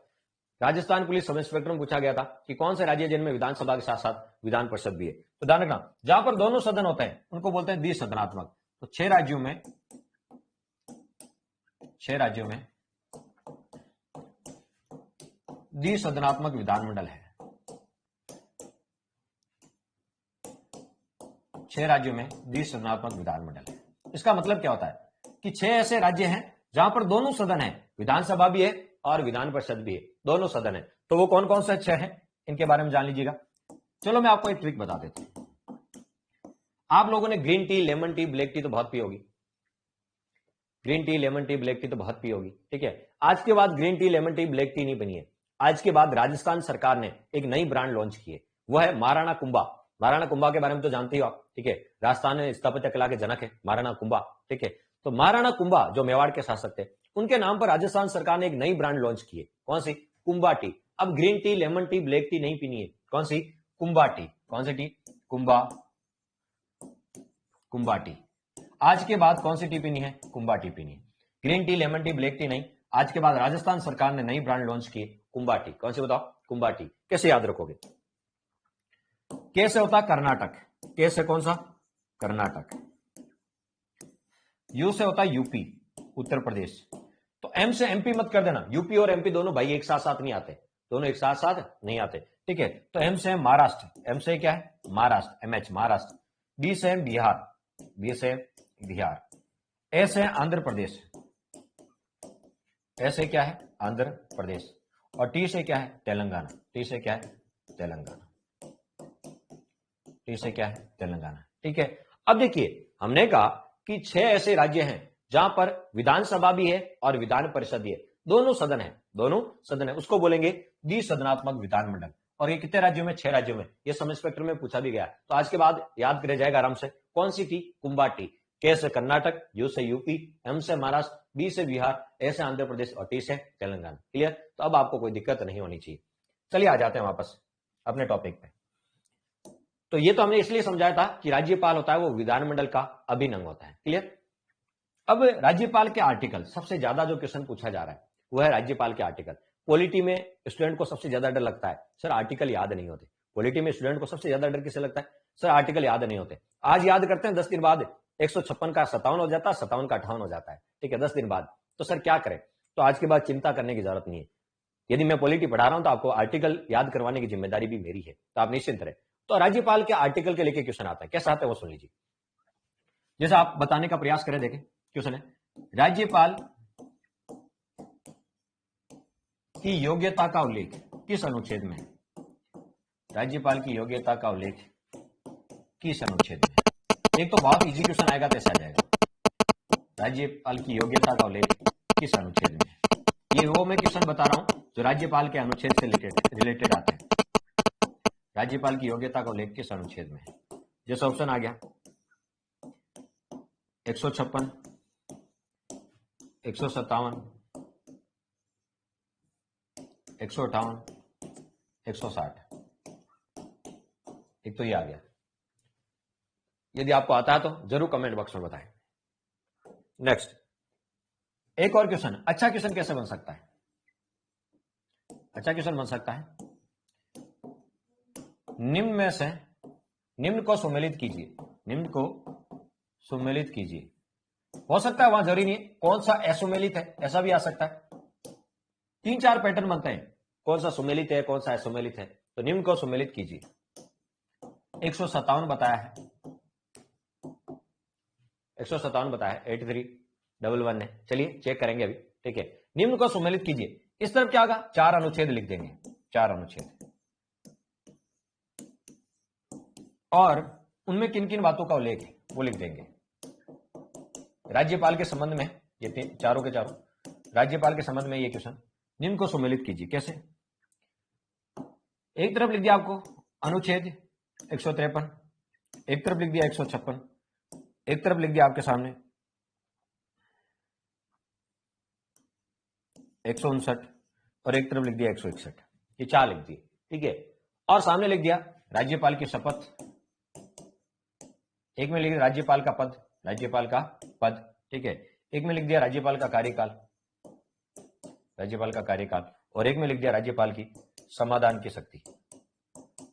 राजस्थान पुलिस सब इंस्पेक्टर में पूछा गया था कि कौन से राज्य जिनमें विधानसभा के साथ साथ विधान परिषद भी है। तो ध्यान रखना, जहां पर दोनों सदन होते हैं उनको बोलते हैं द्विसदनात्मक। तो 6 राज्यों में द्विसदनात्मक विधानमंडल है। 6 राज्यों में द्विसदनात्मक विधानमंडल है। इसका मतलब क्या होता है कि 6 ऐसे राज्य हैं जहां पर दोनों सदन है, विधानसभा भी है और विधान परिषद भी है, दोनों सदन है। तो वो कौन कौन से 6 हैं, इनके बारे में जान लीजिएगा। चलो मैं आपको एक ट्रिक बता देता हूं। आप लोगों ने green tea, lemon tea, black T तो बहुत पी होगी। Green tea, lemon tea, black T तो बहुत पी होगी। ठीक है। आज के बाद green tea, lemon tea, black T नहीं बनी है। आज के बाद राजस्थान सरकार ने एक नई ब्रांड लॉन्च की है, वो है महाराणा कुंभा। महाराणा कुंभा के बारे में तो जानते ही हो आप। ठीक है। राजस्थान में स्थापत्य कला के जनक है महाराणा कुंभा। ठीक है। तो महाराणा कुंभा जो मेवाड़ के शासक थे, उनके नाम पर राजस्थान सरकार ने एक नई ब्रांड लॉन्च की है। कौन सी? कुंभा टी। अब green tea, lemon tea, black T नहीं पीनी है। कौन सी? कुंभा टी। कौन सी टी? कुंभा टी। आज के बाद कौन सी टी पीनी है? कुंभा टी पीनी है। Green tea, lemon tea, black T नहीं। आज के बाद राजस्थान सरकार ने नई ब्रांड लॉन्च की, कुंभा टी। कौन सी बताओ? कुंभा टी। कैसे याद रखोगे? कैसे होता? कर्नाटक। कैसे? कौन सा? कर्नाटक। यू से होता यूपी, उत्तर प्रदेश। तो एम से एमपी मत कर देना। यूपी और एमपी दोनों भाई एक साथ साथ नहीं आते, दोनों एक साथ साथ नहीं आते। ठीक है। तो एम से महाराष्ट्र। एम से क्या है? महाराष्ट्र, एमएच महाराष्ट्र। बी से बिहार, बी से बिहार। ए से आंध्र प्रदेश, ए से क्या है? आंध्र प्रदेश। और टी से क्या है? तेलंगाना। टी से क्या है? तेलंगाना। टी से क्या है? तेलंगाना। ठीक है। अब देखिए, हमने कहा कि 6 ऐसे राज्य हैं जहां पर विधानसभा भी है और विधान परिषद भी है, दोनों सदन है, दोनों सदन है, उसको बोलेंगे द्विसदनात्मक विधानमंडल। और ये कितने राज्यों में? 6 राज्यों में। ये सब इंस्पेक्टर में पूछा भी गया। तो आज के बाद याद रह जाएगा आराम से। कौन सी टी? कुंभा टी। के से कर्नाटक, यू से यूपी, एम से महाराष्ट्र, बी से बिहार, ए से आंध्र प्रदेश और टी से तेलंगाना। क्लियर? तो अब आपको कोई दिक्कत नहीं होनी चाहिए। चलिए आ जाते हैं वापस अपने टॉपिक पे। तो ये तो हमने इसलिए समझाया था कि राज्यपाल होता है वो विधानमंडल का अभिन्न अंग होता है। क्लियर? अब राज्यपाल के आर्टिकल, सबसे ज्यादा जो क्वेश्चन पूछा जा रहा है वो है राज्यपाल के आर्टिकल। पॉलिटी में स्टूडेंट को सबसे ज्यादा डर लगता है, सर आर्टिकल याद नहीं होते। पॉलिटी में स्टूडेंट को सबसे ज्यादा डर किससे लगता है? सर आर्टिकल याद नहीं होते। आज याद करते हैं, 10 दिन बाद 156 का 57 हो जाता है, 57 का 58 हो जाता है, ठीक है, 10 दिन बाद। तो सर क्या करें? तो आज के बाद चिंता करने की जरूरत नहीं है। यदि मैं पॉलिटी पढ़ा रहा हूं तो आपको आर्टिकल याद करवाने की जिम्मेदारी भी मेरी है, तो आप निश्चिंत रहे। तो राज्यपाल के आर्टिकल के लेके क्वेश्चन आता है, कैसा आता है वो सुन लीजिए। जैसे आप बताने का प्रयास करें, देखें क्वेश्चन है, राज्यपाल की योग्यता का उल्लेख किस अनुच्छेद में है? राज्यपाल की योग्यता का उल्लेख किस अनुच्छेद में? एक तो बहुत इजी क्वेश्चन आएगा तो ऐसा आ जाएगा, राज्यपाल की योग्यता का उल्लेख किस अनुच्छेद में? ये वो मैं क्वेश्चन बता रहा हूं जो राज्यपाल के अनुच्छेद से रिलेटेड आते हैं। राज्यपाल की योग्यता का उल्लेख किस अनुच्छेद में? जैसे ऑप्शन आ गया 156, 157, 158, 160। एक तो ये आ गया। यदि आपको आता है तो जरूर कमेंट बॉक्स में बताएं। नेक्स्ट, एक और क्वेश्चन। अच्छा क्वेश्चन कैसे बन सकता है? अच्छा क्वेश्चन बन सकता है, निम्न में से निम्न को सुमेलित कीजिए, निम्न को सुमेलित कीजिए। हो सकता है वहां जरूरी नहीं है कौन सा असुमेलित है, ऐसा भी आ सकता है। 3-4 पैटर्न बनते हैं, कौन सा सुमेलित है कौन सा असुमेलित है। तो निम्न को सुमेलित कीजिए। 157 बताया है, 157 बताया है, 8311 है। चलिए चेक करेंगे अभी, ठीक है। निम्न को सुमेलित कीजिए, इस तरफ क्या होगा, 4 अनुच्छेद लिख देंगे, 4 अनुच्छेद, और उनमें किन किन बातों का उल्लेख है वो लिख देंगे। राज्यपाल के संबंध में ये चारों के चारों, राज्यपाल के संबंध में ये क्वेश्चन, निम्न को सुमेलित कीजिए। कैसे? एक तरफ लिख दिया आपको अनुच्छेद 153, एक तरफ लिख दिया 156, एक तरफ लिख दिया आपके सामने 159, और एक तरफ लिख दिया 161। ये 4 लिख दिए, ठीक है। और सामने लिख दिया राज्यपाल की शपथ, एक में लिख दिया राज्यपाल का पद, राज्यपाल का पद, ठीक है। एक में लिख दिया राज्यपाल का कार्यकाल, राज्यपाल का कार्यकाल, और एक में लिख दिया राज्यपाल की समाधान की शक्ति।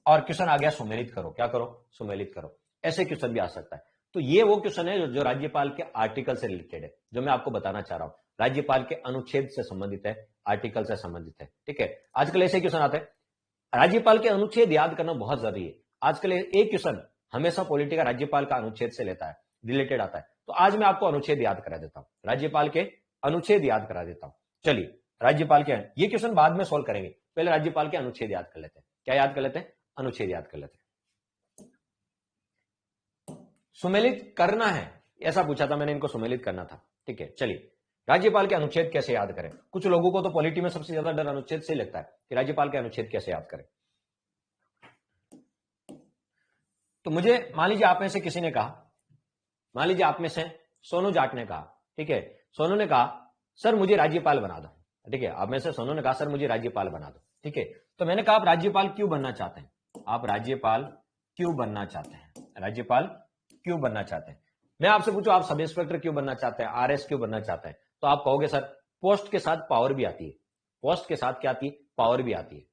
और क्वेश्चन आ गया सुमेलित करो, क्या करो, सुमेलित करो। ऐसे क्वेश्चन भी आ सकता है। तो ये वो क्वेश्चन है जो राज्यपाल के आर्टिकल से रिलेटेड है, जो मैं आपको बताना चाह रहा हूं, राज्यपाल के अनुच्छेद से संबंधित है, आर्टिकल से संबंधित है, ठीक है। आजकल ऐसे क्वेश्चन आते हैं, राज्यपाल के अनुच्छेद याद करना बहुत जरूरी है। आजकल एक क्वेश्चन हमेशा पॉलिटी का राज्यपाल का अनुच्छेद से लेता है, रिलेटेड आता है। तो आज मैं आपको अनुच्छेद याद करा देता हूं, राज्यपाल के अनुच्छेद याद करा देता हूं। चलिए, राज्यपाल के, ये क्वेश्चन बाद में सोल्व करेंगे, पहले राज्यपाल के अनुच्छेद याद कर लेते हैं। क्या याद कर लेते हैं? अनुच्छेद याद कर लेते हैं। सुमेलित करना है, ऐसा पूछा था मैंने, इनको सुमेलित करना था, ठीक है। चलिए, राज्यपाल के अनुच्छेद कैसे याद करें? कुछ लोगों को तो पॉलिटी में सबसे ज्यादा डर अनुच्छेद से लगता है कि राज्यपाल के अनुच्छेद कैसे याद करें। तो मुझे मान लीजिए आप में से किसी ने कहा, मान लीजिए आप में से सोनू जाट ने कहा, ठीक है, सोनू ने कहा सर मुझे राज्यपाल बना दो, ठीक है। आप में से सोनू ने कहा सर मुझे राज्यपाल बना दो, ठीक है। तो मैंने कहा आप राज्यपाल क्यों बनना चाहते हैं? आप राज्यपाल क्यों बनना चाहते हैं? राज्यपाल क्यों बनना चाहते हैं? मैं आपसे पूछूं आप सब इंस्पेक्टर क्यों बनना चाहते हैं, आरएस क्यों बनना चाहते हैं? तो आप कहोगे सर पोस्ट के साथ पावर भी आती है। पोस्ट के साथ क्या आती है? पावर भी आती है।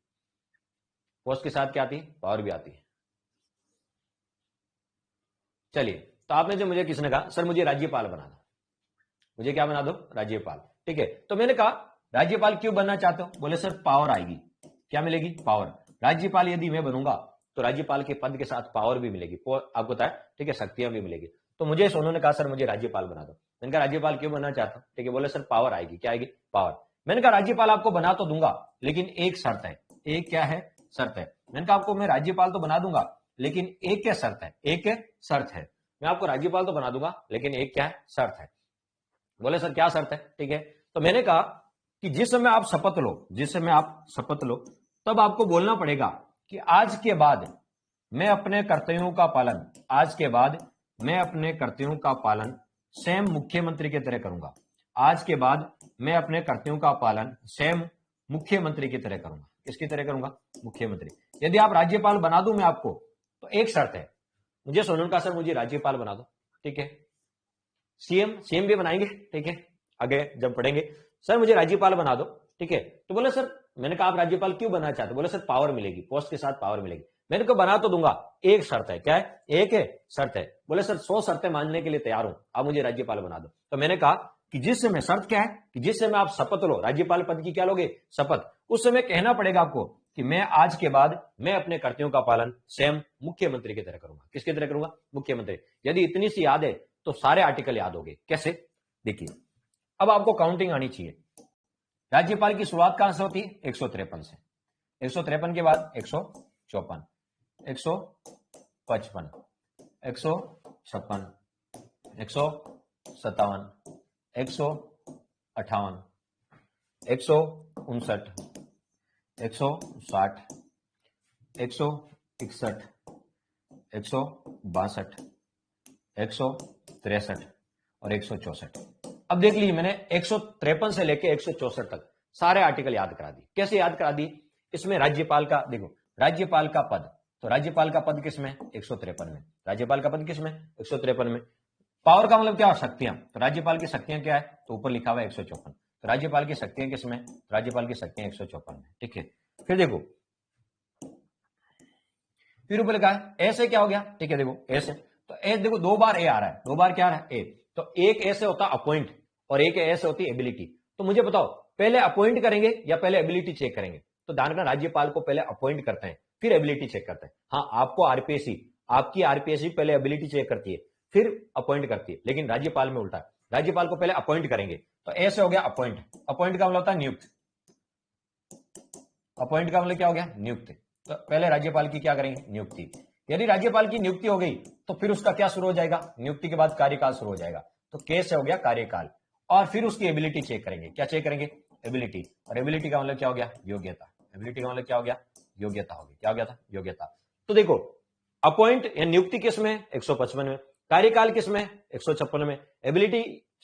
पोस्ट के साथ क्या आती है? पावर भी आती है। चलिए, तो आपने जो मुझे किसने कहा सर मुझे राज्यपाल बना दो, मुझे क्या बना दो? राज्यपाल, ठीक है। तो मैंने कहा राज्यपाल क्यों बनना चाहते हो? बोले सर पावर आएगी। क्या मिलेगी? पावर। राज्यपाल यदि मैं बनूंगा तो राज्यपाल के पद के साथ पावर भी मिलेगी, आपको पता है, ठीक है, शक्तियां भी मिलेगी। तो मुझे सोनू ने कहा सर मुझे राज्यपाल बना दो। मैंने कहा राज्यपाल क्यों बनना चाहता हूं? ठीक है, बोले सर पावर आएगी। क्या आएगी? पावर। मैंने कहा राज्यपाल आपको बना तो दूंगा, लेकिन एक शर्त है। एक क्या है? शर्त है। मैंने कहा आपको मैं राज्यपाल तो बना दूंगा, लेकिन एक क्या शर्त है? एक शर्त है। मैं आपको राज्यपाल तो बना दूंगा, लेकिन एक क्या है? शर्त है। बोले सर क्या शर्त है? ठीक है, तो मैंने कहा कि जिस समय आप शपथ लो, जिस समय आप शपथ लो, तब आपको बोलना पड़ेगा कि आज के बाद मैं अपने कर्तव्यों का पालन, आज के बाद मैं अपने कर्तव्यों का पालन स्वयं मुख्यमंत्री की तरह करूंगा। आज के बाद मैं अपने कर्तव्यों का पालन स्वयं मुख्यमंत्री की तरह करूंगा। किसकी तरह करूंगा? मुख्यमंत्री। यदि आप राज्यपाल बना दूं मैं आपको, तो एक शर्त है, मुझे सोनू का सर मुझे राज्यपाल बना दो, ठीक है। सीएम भी बनाएंगे, ठीक है, आगे जब पढ़ेंगे। सर मुझे राज्यपाल बना दो, ठीक है। तो बोले सर, मैंने कहा आप राज्यपाल क्यों बनना चाहते? बोले सर पावर मिलेगी, पोस्ट के साथ पावर मिलेगी। मैंने कहा बना तो दूंगा, एक शर्त है। क्या है? एक है शर्त है। बोले सर 100 शर्तें मानने के लिए तैयार हूं, आप मुझे राज्यपाल बना दो। तो मैंने कहा कि जिस समय शर्त क्या है कि जिस समय आप शपथ लो, राज्यपाल पद की क्या लोगे? शपथ। उस समय कहना पड़ेगा आपको कि मैं आज के बाद मैं अपने कर्तव्यों का पालन स्वयं मुख्यमंत्री की तरह करूंगा। किसकी तरह करूंगा? मुख्यमंत्री। यदि इतनी सी याद है तो सारे आर्टिकल याद हो गए। कैसे? देखिए, अब आपको काउंटिंग आनी चाहिए। राज्यपाल की शुरुआत कहां से होती है? 153 से। 153 के बाद 154, 155, 156, 157, 158, 159, 160, 161, 162, 163 और 164। अब देख लीजिए, मैंने 153 से लेके 164 तक सारे आर्टिकल याद करा दिए। कैसे याद करा दिए? इसमें राज्यपाल का देखो, राज्यपाल का पद, तो राज्यपाल का पद किसमें? 153 में। राज्यपाल का पद किसमें? 153 में। पावर का मतलब क्या? शक्तियां। तो राज्यपाल की शक्तियां क्या है? तो ऊपर लिखा हुआ है 154। तो राज्यपाल की शक्तियां किसमें? राज्यपाल की शक्तियां 154 में। ठीक है, फिर देखो, फिर ऊपर लिखा है ऐसे क्या हो गया? ठीक है, देखो ऐसे, तो ए देखो 2 बार ए आ रहा है, 2 बार क्या आ रहा है? ए। तो एक ऐसे होता अपॉइंट और एक ऐसे होती एबिलिटी। तो मुझे बताओ पहले अपॉइंट करेंगे या पहले एबिलिटी चेक करेंगे? तो ध्यान रखना, राज्यपाल को पहले अपॉइंट करते हैं फिर एबिलिटी चेक करते हैं। हाँ, आपको आरपीएससी, आपकी आरपीएससी पहले एबिलिटी चेक करती है फिर अपॉइंट करती है, लेकिन राज्यपाल में उल्टा है। राज्यपाल को पहले अपॉइंट करेंगे। तो ऐसे हो गया अपॉइंट। अपॉइंट का मतलब होता है नियुक्त। अपॉइंट का मतलब क्या हो गया? नियुक्त। तो पहले राज्यपाल की क्या करेंगे? नियुक्ति। यदि राज्यपाल की नियुक्ति हो गई तो फिर उसका क्या शुरू हो जाएगा? नियुक्ति के बाद कार्यकाल शुरू हो जाएगा। तो केस हो गया कार्यकाल। और फिर उसकी एबिलिटी चेक करेंगे। क्या चेक करेंगे? एबिलिटी। और एबिलिटी का मतलब क्या हो गया? योग्यता। एबिलिटी का मतलब क्या हो गया? योग्यता हो गई। क्या हो गया था? योग्यता। तो देखो, अपॉइंट या नियुक्ति किस में? 155 में। कार्यकाल किस में? 156 में। एबिलिटी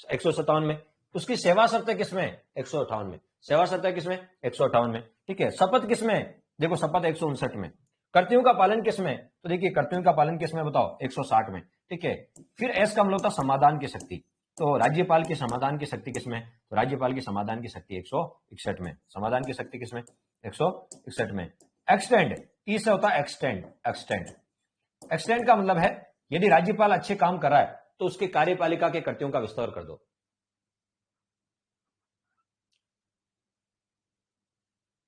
157 में। उसकी सेवा शर्तें किस में? 158 में। सेवा शर्तें किस में? 158 में। ठीक है, शपथ किस में? देखो शपथ 159 में। कर्तव्यों का पालन किस में? तो देखिए कर्तव्यों का पालन किस में बताओ? 160 में। ठीक है, फिर एस का मतलब होता समाधान की शक्ति। तो राज्यपाल की समाधान की शक्ति किस में? तो राज्यपाल की समाधान की शक्ति 161 में। समाधान की शक्ति किस में? 161 में। एक्सटेंड, ई से होता है एक्सटेंड। एक्सटेंड, एक्सटेंड का मतलब है यदि राज्यपाल अच्छे काम कर रहा है तो उसके कार्यपालिका के कर्तव्यों का विस्तार कर दो।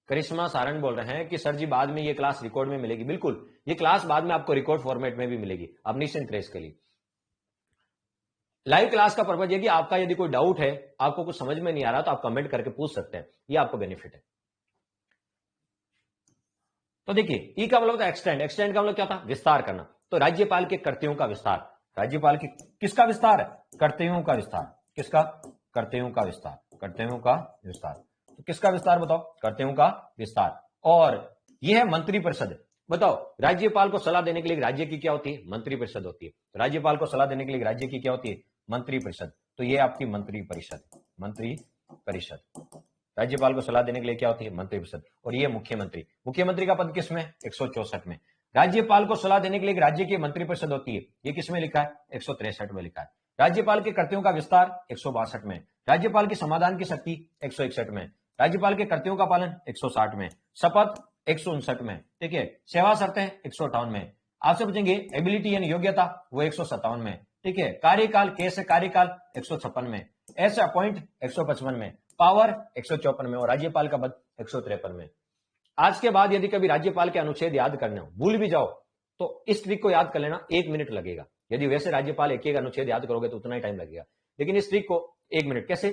करिश्मा सारंग बोल रहे हैं कि सर जी बाद में ये क्लास रिकॉर्ड में मिलेगी। बिल्कुल, ये क्लास बाद में आपको रिकॉर्ड फॉर्मेट में भी मिलेगी, आप निश्चिंत रहे इसके लिए। लाइव क्लास का पर्पज है कि आपका यदि कोई डाउट है, आपको कुछ समझ में नहीं आ रहा तो आप कमेंट करके पूछ सकते हैं, ये आपको बेनिफिट है। तो देखिए, ई का मतलब होता है एक्सटेंड। एक्सटेंड का मतलब क्या था? विस्तार करना। तो राज्यपाल के कर्तव्यों का विस्तार। राज्यपाल के किसका विस्तार है? कर्तव्यों का विस्तार। किसका? कर्तव्यों का विस्तार। कर्तव्यों का विस्तार। तो किसका विस्तार बताओ? कर्तव्यों का विस्तार। और यह है मंत्री परिषद। बताओ, राज्यपाल को सलाह देने के लिए राज्य की क्या होती है? मंत्री परिषद होती है। तो राज्यपाल को सलाह देने के लिए राज्य की क्या होती है? मंत्री परिषद। तो ये आपकी मंत्री परिषद। मंत्री परिषद। राज्यपाल को सलाह देने के लिए क्या होती है? मंत्रिपरिषद। और ये मुख्यमंत्री। मुख्यमंत्री का पद किसमें? 164 में। राज्यपाल को सलाह देने के लिए राज्य की मंत्रिपरिषद होती है, ये किसमें लिखा है? 163 में लिखा है। राज्यपाल के कर्तव्यों का विस्तार 162 में। राज्यपाल की समाधान की शक्ति 161 में। राज्यपाल के कर्तव्यों का पालन 160 में। शपथ 159 में। ठीक है, सेवा शर्तें 158 में। आपसे पूछेंगे एबिलिटी यानी योग्यता, वो 157 में। ठीक है, कार्यकाल, कैसे कार्यकाल 156 में। ऐसे अपॉइंट 155 में। पावर 154 में। और राज्यपाल का पद 153 में। आज के बाद यदि कभी राज्यपाल के अनुच्छेद याद करने हो, भूल भी जाओ, तो इस ट्रिक को याद कर लेना, 1 मिनट लगेगा। यदि वैसे राज्यपाल एक एक अनुच्छेद याद करोगे तो उतना ही टाइम लगेगा, लेकिन इस ट्रिक को 1 मिनट। कैसे?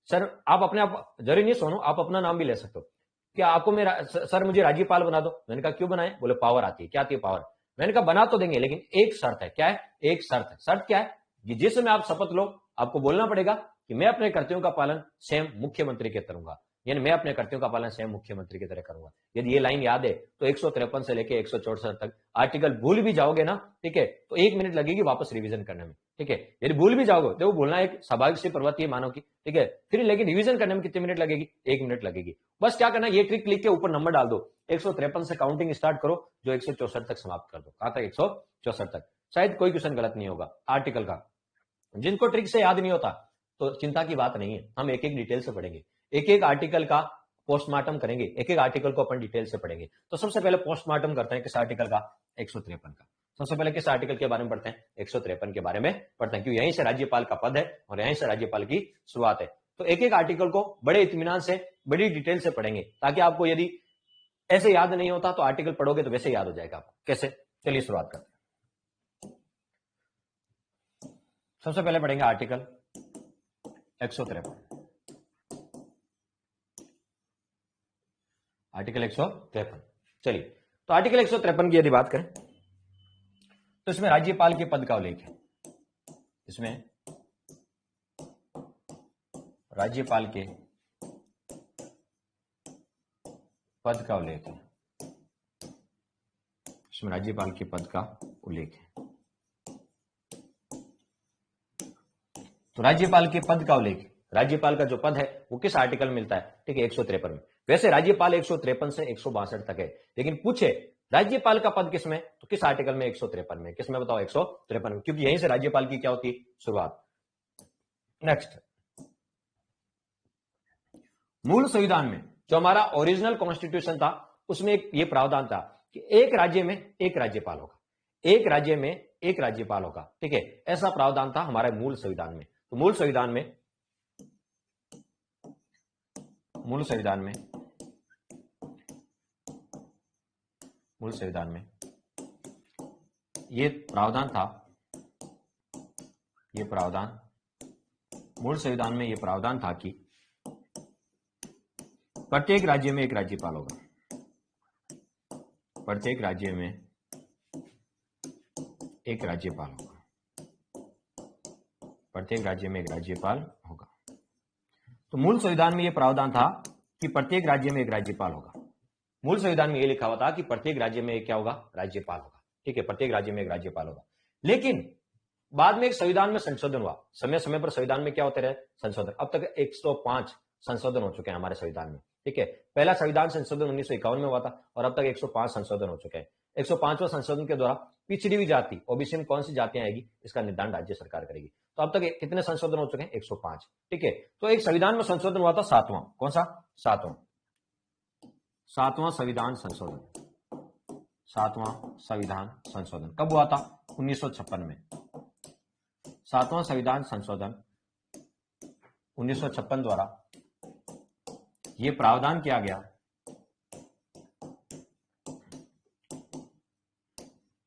सर आप अपने आप जरूरी नहीं सोनो, आप अपना नाम भी ले सकते हो। क्या आपको मेरा सर मुझे राज्यपाल बना दो? मैंने कहा क्यों बनाए? बोले पावर आती है। क्या आती है? पावर। मैंने कहा बना तो देंगे, लेकिन एक शर्त है। क्या है? एक शर्त है। शर्त क्या है? जिस समय आप शपथ लो, आपको बोलना पड़ेगा कि मैं अपने कर्तव्यों का पालन स्वयं मुख्यमंत्री के करूंगा, यानी मैं अपने कर्तव्यों का पालन स्वयं मुख्यमंत्री की तरह करूंगा। यदि ये लाइन याद है तो 153 से लेकर 164 तक आर्टिकल भूल भी जाओगे ना, ठीक है, तो 1 मिनट लगेगी वापस रिवीजन करने में। ठीक है, यदि भूल भी जाओगे तो वो भूलना एक स्वाभाविक सी प्रवृत्ति है मानव की। ठीक है, फिर लेकिन रिवीजन करने में कितनी मिनट लगेगी? 1 मिनट लगेगी। बस क्या करना, ये ट्रिक लिख के ऊपर नंबर डाल दो, 153 से काउंटिंग स्टार्ट करो, जो 164 तक समाप्त कर दो। कहां तक? 164 तक। शायद कोई क्वेश्चन गलत नहीं होगा आर्टिकल का। जिनको ट्रिक से याद नहीं होता तो चिंता की बात नहीं है, हम एक एक डिटेल से पढ़ेंगे, एक एक आर्टिकल का पोस्टमार्टम करेंगे, एक एक आर्टिकल को अपन डिटेल से पढ़ेंगे। तो सबसे पहले पोस्टमार्टम करते हैं किस आर्टिकल का, 153 का। सबसे पहले किस आर्टिकल के बारे में पढ़ते हैं, 153 के बारे में पढ़ते हैं, क्योंकि यहीं से राज्यपाल का पद है और यहीं से राज्यपाल की शुरुआत है। तो एक एक आर्टिकल को बड़े इत्मीनान से, बड़ी डिटेल से पढ़ेंगे, ताकि आपको यदि ऐसे याद नहीं होता तो आर्टिकल पढ़ोगे तो वैसे याद हो जाएगा आपको। कैसे, चलिए शुरुआत करते हैं। सबसे पहले पढ़ेंगे आर्टिकल 153, आर्टिकल 153। चलिए, तो आर्टिकल 153 की यदि बात करें तो इसमें राज्यपाल के पद का उल्लेख है। इसमें राज्यपाल के पद का उल्लेख है, इसमें राज्यपाल के पद का उल्लेख है। तो राज्यपाल के पद का उल्लेख, राज्यपाल का जो पद है वो किस आर्टिकल में मिलता है, ठीक है, 153 में। वैसे राज्यपाल 153 से 162 तक है, लेकिन पूछे राज्यपाल का पद किसमें, तो किस आर्टिकल में, 153 में। किसमें बताओ, 153 में, क्योंकि यहीं से राज्यपाल की क्या होती, शुरुआत। नेक्स्ट, मूल संविधान में जो हमारा ओरिजिनल कॉन्स्टिट्यूशन था उसमें एक ये प्रावधान था कि एक राज्य में एक राज्यपाल होगा, एक राज्य में एक राज्यपाल होगा, ठीक है, ऐसा प्रावधान था हमारे मूल संविधान में। तो मूल संविधान में ये प्रावधान था, मूल संविधान में ये प्रावधान था कि प्रत्येक राज्य में एक राज्यपाल होगा, प्रत्येक राज्य में एक राज्यपाल होगा, प्रत्येक राज्य में एक राज्यपाल होगा। तो मूल संविधान में यह प्रावधान था कि प्रत्येक राज्य में एक राज्यपाल होगा। मूल संविधान में यह लिखा हुआ था कि प्रत्येक राज्य में एक क्या होगा, राज्यपाल होगा, ठीक है, प्रत्येक राज्य में एक राज्यपाल होगा। लेकिन बाद में एक संविधान में संशोधन हुआ, समय समय पर संविधान में क्या होते रहे, संशोधन। अब तक 105 संशोधन हो चुके हैं हमारे संविधान में, ठीक है। पहला संविधान संशोधन 1951 में हुआ था और अब तक 105 संशोधन हो चुके हैं। 105वें संशोधन के द्वारा पिछड़ी हुई जाति, ओबीसी में कौन सी जातियां आएगी, इसका निर्धारण राज्य सरकार करेगी। तो अब तक कितने संशोधन हो चुके हैं, 105, ठीक है। तो एक संविधान में संशोधन हुआ था 7वां, कौन सा, 7वां संविधान संशोधन, 7वां संविधान संशोधन कब हुआ था, 1956 में। 7वां संविधान संशोधन 1956 द्वारा यह प्रावधान किया गया,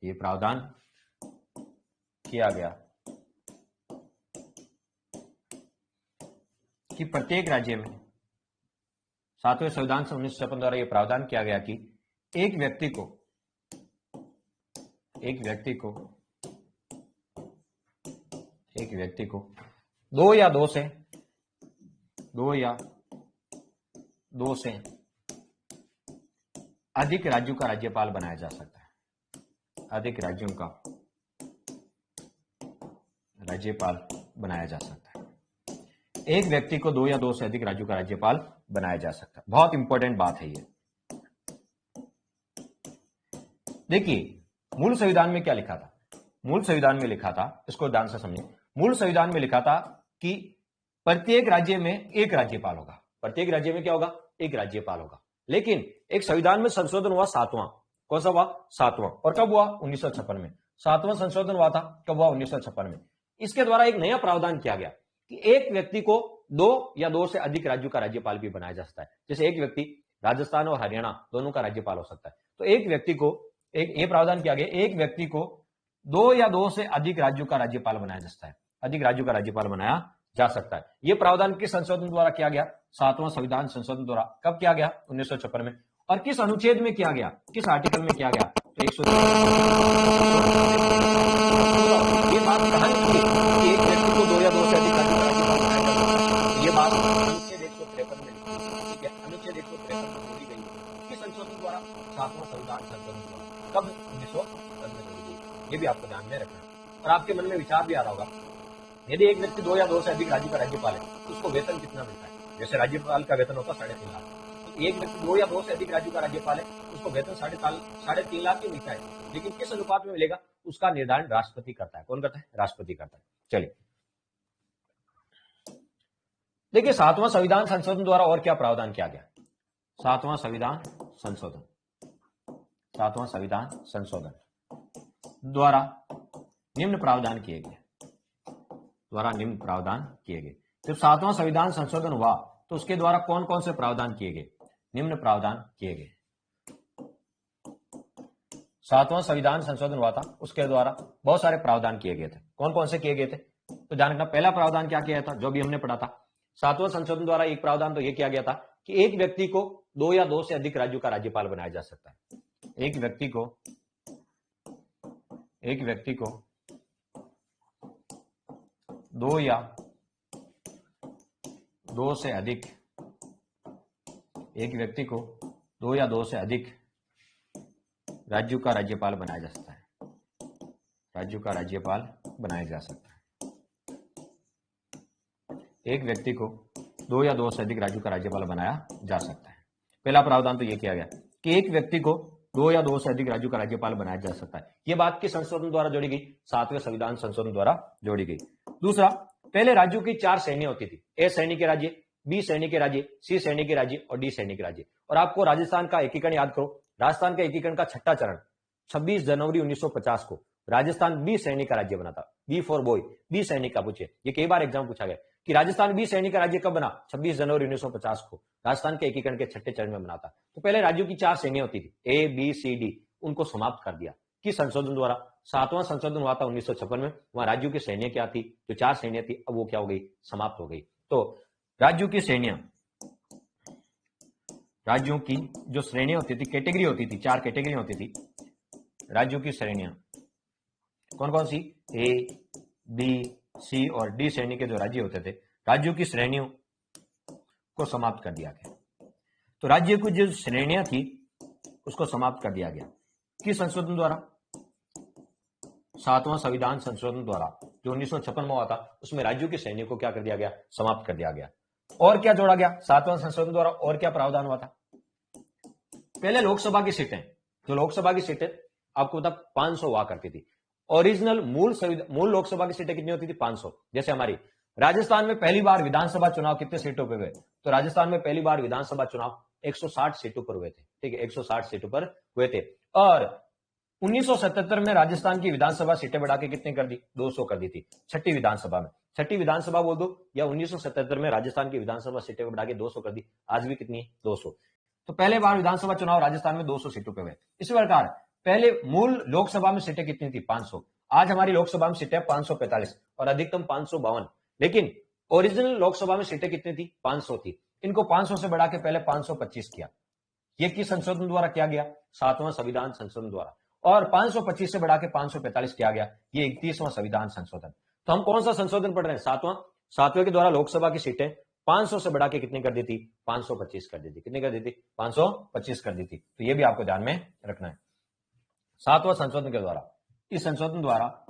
यह प्रावधान किया गया कि प्रत्येक राज्य में, 7वें संविधान से 1956 द्वारा यह प्रावधान किया गया कि एक व्यक्ति को दो या दो से अधिक राज्यों का राज्यपाल बनाया जा सकता है, अधिक राज्यों का राज्यपाल बनाया जा सकता है। एक व्यक्ति को दो या दो से अधिक राज्यों का राज्यपाल बनाया जा सकता है। बहुत इंपॉर्टेंट बात है ये। देखिए मूल संविधान में क्या लिखा था, मूल संविधान में लिखा था, इसको ध्यान से समझिए। मूल संविधान में लिखा था कि प्रत्येक राज्य में एक राज्यपाल होगा, प्रत्येक राज्य में क्या होगा, एक राज्यपाल होगा। लेकिन एक संविधान में संशोधन हुआ 7वां, कौन सा हुआ, 7वां, और कब हुआ, 1956 में। 7वां संशोधन हुआ था, कब हुआ, 1956 में। इसके द्वारा एक नया प्रावधान किया गया कि एक व्यक्ति को दो या दो से अधिक राज्यों का राज्यपाल भी बनाया जा सकता है। जैसे एक व्यक्ति राजस्थान और हरियाणा दोनों का राज्यपाल हो सकता है, तो एक व्यक्ति को, एक प्रावधान किया गया, एक व्यक्ति को दो या दो से अधिक राज्यों का राज्यपाल बनाया जा सकता है, अधिक राज्यों का राज्यपाल बनाया जा सकता है। यह प्रावधान किस संशोधन द्वारा किया गया, 7वां संविधान संशोधन द्वारा। कब किया गया, 1956 में। और किस अनुच्छेद में किया गया, किस आर्टिकल में किया गया, तो 103। ये बात कहां की कि एक व्यक्ति को दो या दो से अधिक राज्यों का राज्यपाल बनाया जा सकता है, ये बात अनुच्छेद 153 में लिखी है, ठीक है, अनुच्छेद 153 में बोली गई है। किस संशोधन द्वारा, 7वां संविधान संशोधन द्वारा। कब, 1957 में बोली गई। ये भी आपको ध्यान में रखना है। और आपके मन में विचार भी आ रहा होगा, यदि एक व्यक्ति दो या दो से अधिक राज्यों का राज्यपाल है तो उसको वेतन कितना मिलता है। जैसे राज्यपाल का वेतन होता 3.5 लाख, तो एक व्यक्ति दो या दो से अधिक राज्यों का राज्यपाल है उसको वेतन 3.5 लाख ही मिलता है। लेकिन किस अनुपात में मिलेगा, उसका निर्धारण राष्ट्रपति करता है। कौन करता है, राष्ट्रपति करता है। चलिए देखिए 7वां संविधान संशोधन द्वारा और क्या प्रावधान किया गया। सातवां संविधान संशोधन, सातवां संविधान संशोधन द्वारा निम्न प्रावधान किए गए, द्वारा निम्न प्रावधान किए गए। जब सातवां संविधान संशोधन हुआ तो उसके द्वारा कौन कौन से प्रावधान किए गए? निम्न प्रावधान किए गए। सातवां संविधान संशोधन हुआ था, उसके द्वारा बहुत सारे प्रावधान किए गए थे। कौन कौन से किए गए थे? तो ध्यान रखना, पहला प्रावधान क्या किया था, जो भी हमने पढ़ा था। सातवां संशोधन द्वारा एक प्रावधान तो यह किया गया था कि एक व्यक्ति को 2 या 2 से अधिक राज्यों का राज्यपाल बनाया जा सकता है। एक व्यक्ति को 2 या 2 से अधिक, एक व्यक्ति को 2 या 2 से अधिक राज्यों का राज्यपाल बनाया जा सकता है, राज्यों का राज्यपाल बनाया जा सकता है। एक व्यक्ति को 2 या 2 से अधिक राज्यों का राज्यपाल बनाया जा सकता है। पहला प्रावधान तो यह किया गया कि एक व्यक्ति को 2 या 2 से अधिक राज्यों का राज्यपाल बनाया जा सकता है। यह बात किस संशोधन द्वारा जोड़ी गई? सातवें संविधान संशोधन द्वारा जोड़ी गई। दूसरा, पहले राज्यों की 4 श्रेणियां होती थी। ए श्रेणी के राज्य, बी श्रेणी के राज्य, सी श्रेणी के राज्य और डी श्रेणी के राज्य। और आपको राजस्थान का एकीकरण याद करो, राजस्थान के एकीकरण का छठा चरण 26 जनवरी 1950 को राजस्थान बी श्रेणी का राज्य बना था। बी फॉर बॉय, बी श्रेणी का पूछे, ये कई बार एग्जाम पूछा गया कि राजस्थान बी श्रेणी का राज्य कब बना? 26 जनवरी 1950 को राजस्थान के एकीकरण के छठे चरण में बना था। तो पहले राज्यों की 4 श्रेणियां होती थी, ए बी सी डी, उनको समाप्त कर दिया। किस संशोधन द्वारा? सातवां संशोधन हुआ था 1956 में। वहां राज्यों की श्रेणियां क्या थी? जो 4 श्रेणियां थी, अब वो क्या हो गई? समाप्त हो गई। तो राज्यों की श्रेणियां, राज्यों की जो श्रेणियां होती थी, कैटेगरी होती थी, 4 कैटेगरी होती थी राज्यों की श्रेणियां। कौन कौन सी? ए बी सी और डी श्रेणी के जो राज्य होते थे, राज्यों की श्रेणियों को समाप्त कर दिया गया। तो राज्य की जो श्रेणियां थी उसको समाप्त कर दिया गया। किस संशोधन द्वारा? सातवां संविधान संशोधन द्वारा, जो 1956 में हुआ था, उसमें राज्यों की श्रेणियों को क्या कर दिया गया? समाप्त कर दिया गया। और क्या जोड़ा गया सातवां संशोधन द्वारा? और क्या प्रावधान हुआ था? पहले लोकसभा की सीटें, जो लोकसभा की सीटें आपको पता 500 हुआ करती थी। ओरिजिनल मूल लोकसभा की सीटें कितनी होती थी? 500। जैसे हमारी राजस्थान में पहली बार विधानसभा चुनाव कितने सीटों पर हुए? तो राजस्थान में पहली बार विधानसभा चुनाव 160 सीटों पर हुए थे। ठीक है, 160 सीटों पर हुए थे। और 1977 में राजस्थान की विधानसभा सीटें बढ़ा के कितने कर दी? 200 कर दी थी। छठी विधानसभा में, छठी विधानसभा बोल दो, या 1977 में राजस्थान की विधानसभा सीटें बढ़ा के 200 कर दी। आज भी कितनी? 200। तो पहले बार विधानसभा चुनाव राजस्थान में 200 सीटों पे हुए। इसी प्रकार पहले मूल लोकसभा में सीटें कितनी थी? 500। आज हमारी लोकसभा में सीटें 545 और अधिकतम 552। लेकिन ओरिजिनल लोकसभा में सीटें कितनी थी? 500 थी। इनको 500 से बढ़ा के पहले 525 किया। ये किस संशोधन द्वारा किया गया? सातवां संविधान संशोधन द्वारा। और 525 से बढ़ा के 545 किया गया, ये 31वां संविधान संशोधन। तो हम कौन सा संशोधन पढ़ रहे हैं? सातवें के द्वारा लोकसभा की सीटें 500 से बढ़ा के कितनी कर दी थी? 525 कर दी थी। कितनी कर दी थी? 525 कर दी थी। तो ये भी आपको ध्यान में रखना है। सातवां संशोधन के द्वारा, इस संशोधन द्वारा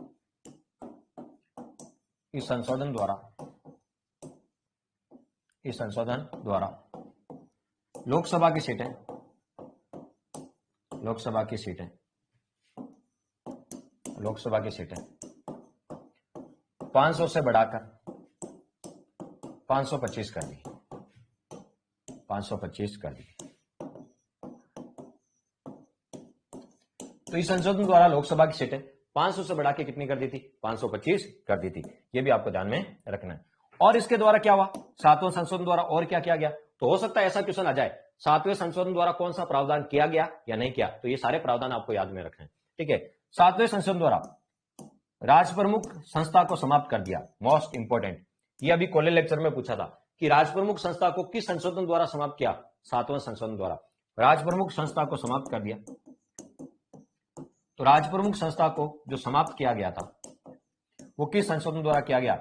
लोकसभा की सीटें 500 से बढ़ाकर 525 कर दी, 525 कर दी। तो इस संशोधन द्वारा लोकसभा की सीटें 500 से बढ़ा के कितनी कर दी थी? 525 कर दी थी। ये भी आपको ध्यान में रखना है। और इसके द्वारा क्या हुआ? सातवें संशोधन द्वारा और क्या किया गया? तो हो सकता है ऐसा क्वेश्चन आ जाए, सातवें संशोधन द्वारा कौन सा प्रावधान किया गया या नहीं किया? तो ये सारे प्रावधान आपको याद में रखने हैं। ठीक है, सातवें संशोधन द्वारा राजप्रमुख संस्था को समाप्त कर दिया। मोस्ट इंपोर्टेंट, ये अभी कॉलेज लेक्चर में पूछा था कि राजप्रमुख संस्था को किस संशोधन द्वारा समाप्त किया? सातवें संशोधन द्वारा राजप्रमुख संस्था को समाप्त कर दिया। तो राजप्रमुख संस्था को जो समाप्त किया गया था वो किस संशोधन द्वारा किया गया?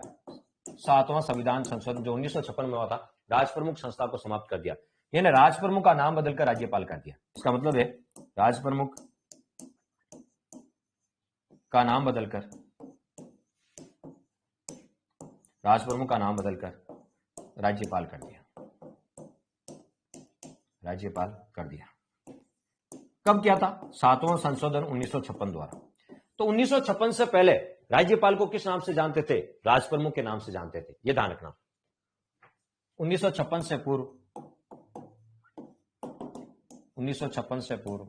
सातवां संविधान संशोधन, जो 1956 में हुआ था। राजप्रमुख संस्था को समाप्त कर दिया, यानी राजप्रमुख का नाम बदलकर राज्यपाल कर दिया। इसका मतलब है राजप्रमुख का नाम बदलकर राज्यपाल कर दिया। कब किया था? सातवां संशोधन 1956 द्वारा। तो 1956 से पहले राज्यपाल को किस नाम से जानते थे? राजप्रमुख के नाम से जानते थे। यह ध्यान रखना। 1956 से पूर्व 1956 से पूर्व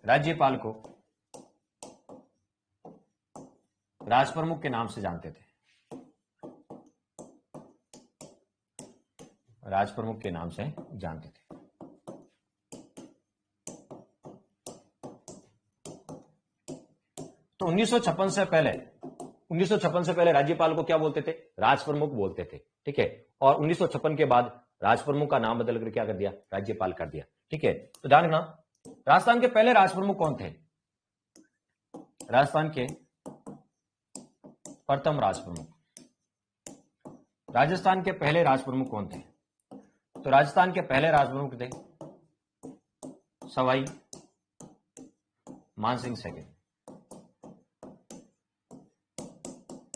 राज्यपाल को राजप्रमुख के नाम से जानते थे, राजप्रमुख के नाम से जानते थे। तो 1956 से पहले राज्यपाल को क्या बोलते थे? राजप्रमुख बोलते थे, ठीक है। और 1956 के बाद राजप्रमुख का नाम बदलकर क्या कर दिया? राज्यपाल कर दिया, ठीक है। तो ध्यान रखना, राजस्थान के पहले राजप्रमुख कौन थे? राजस्थान के प्रथम राजप्रमुख, राजस्थान के पहले राजप्रमुख कौन थे? तो राजस्थान के पहले राजप्रमुख थे सवाई मानसिंह सेकंड,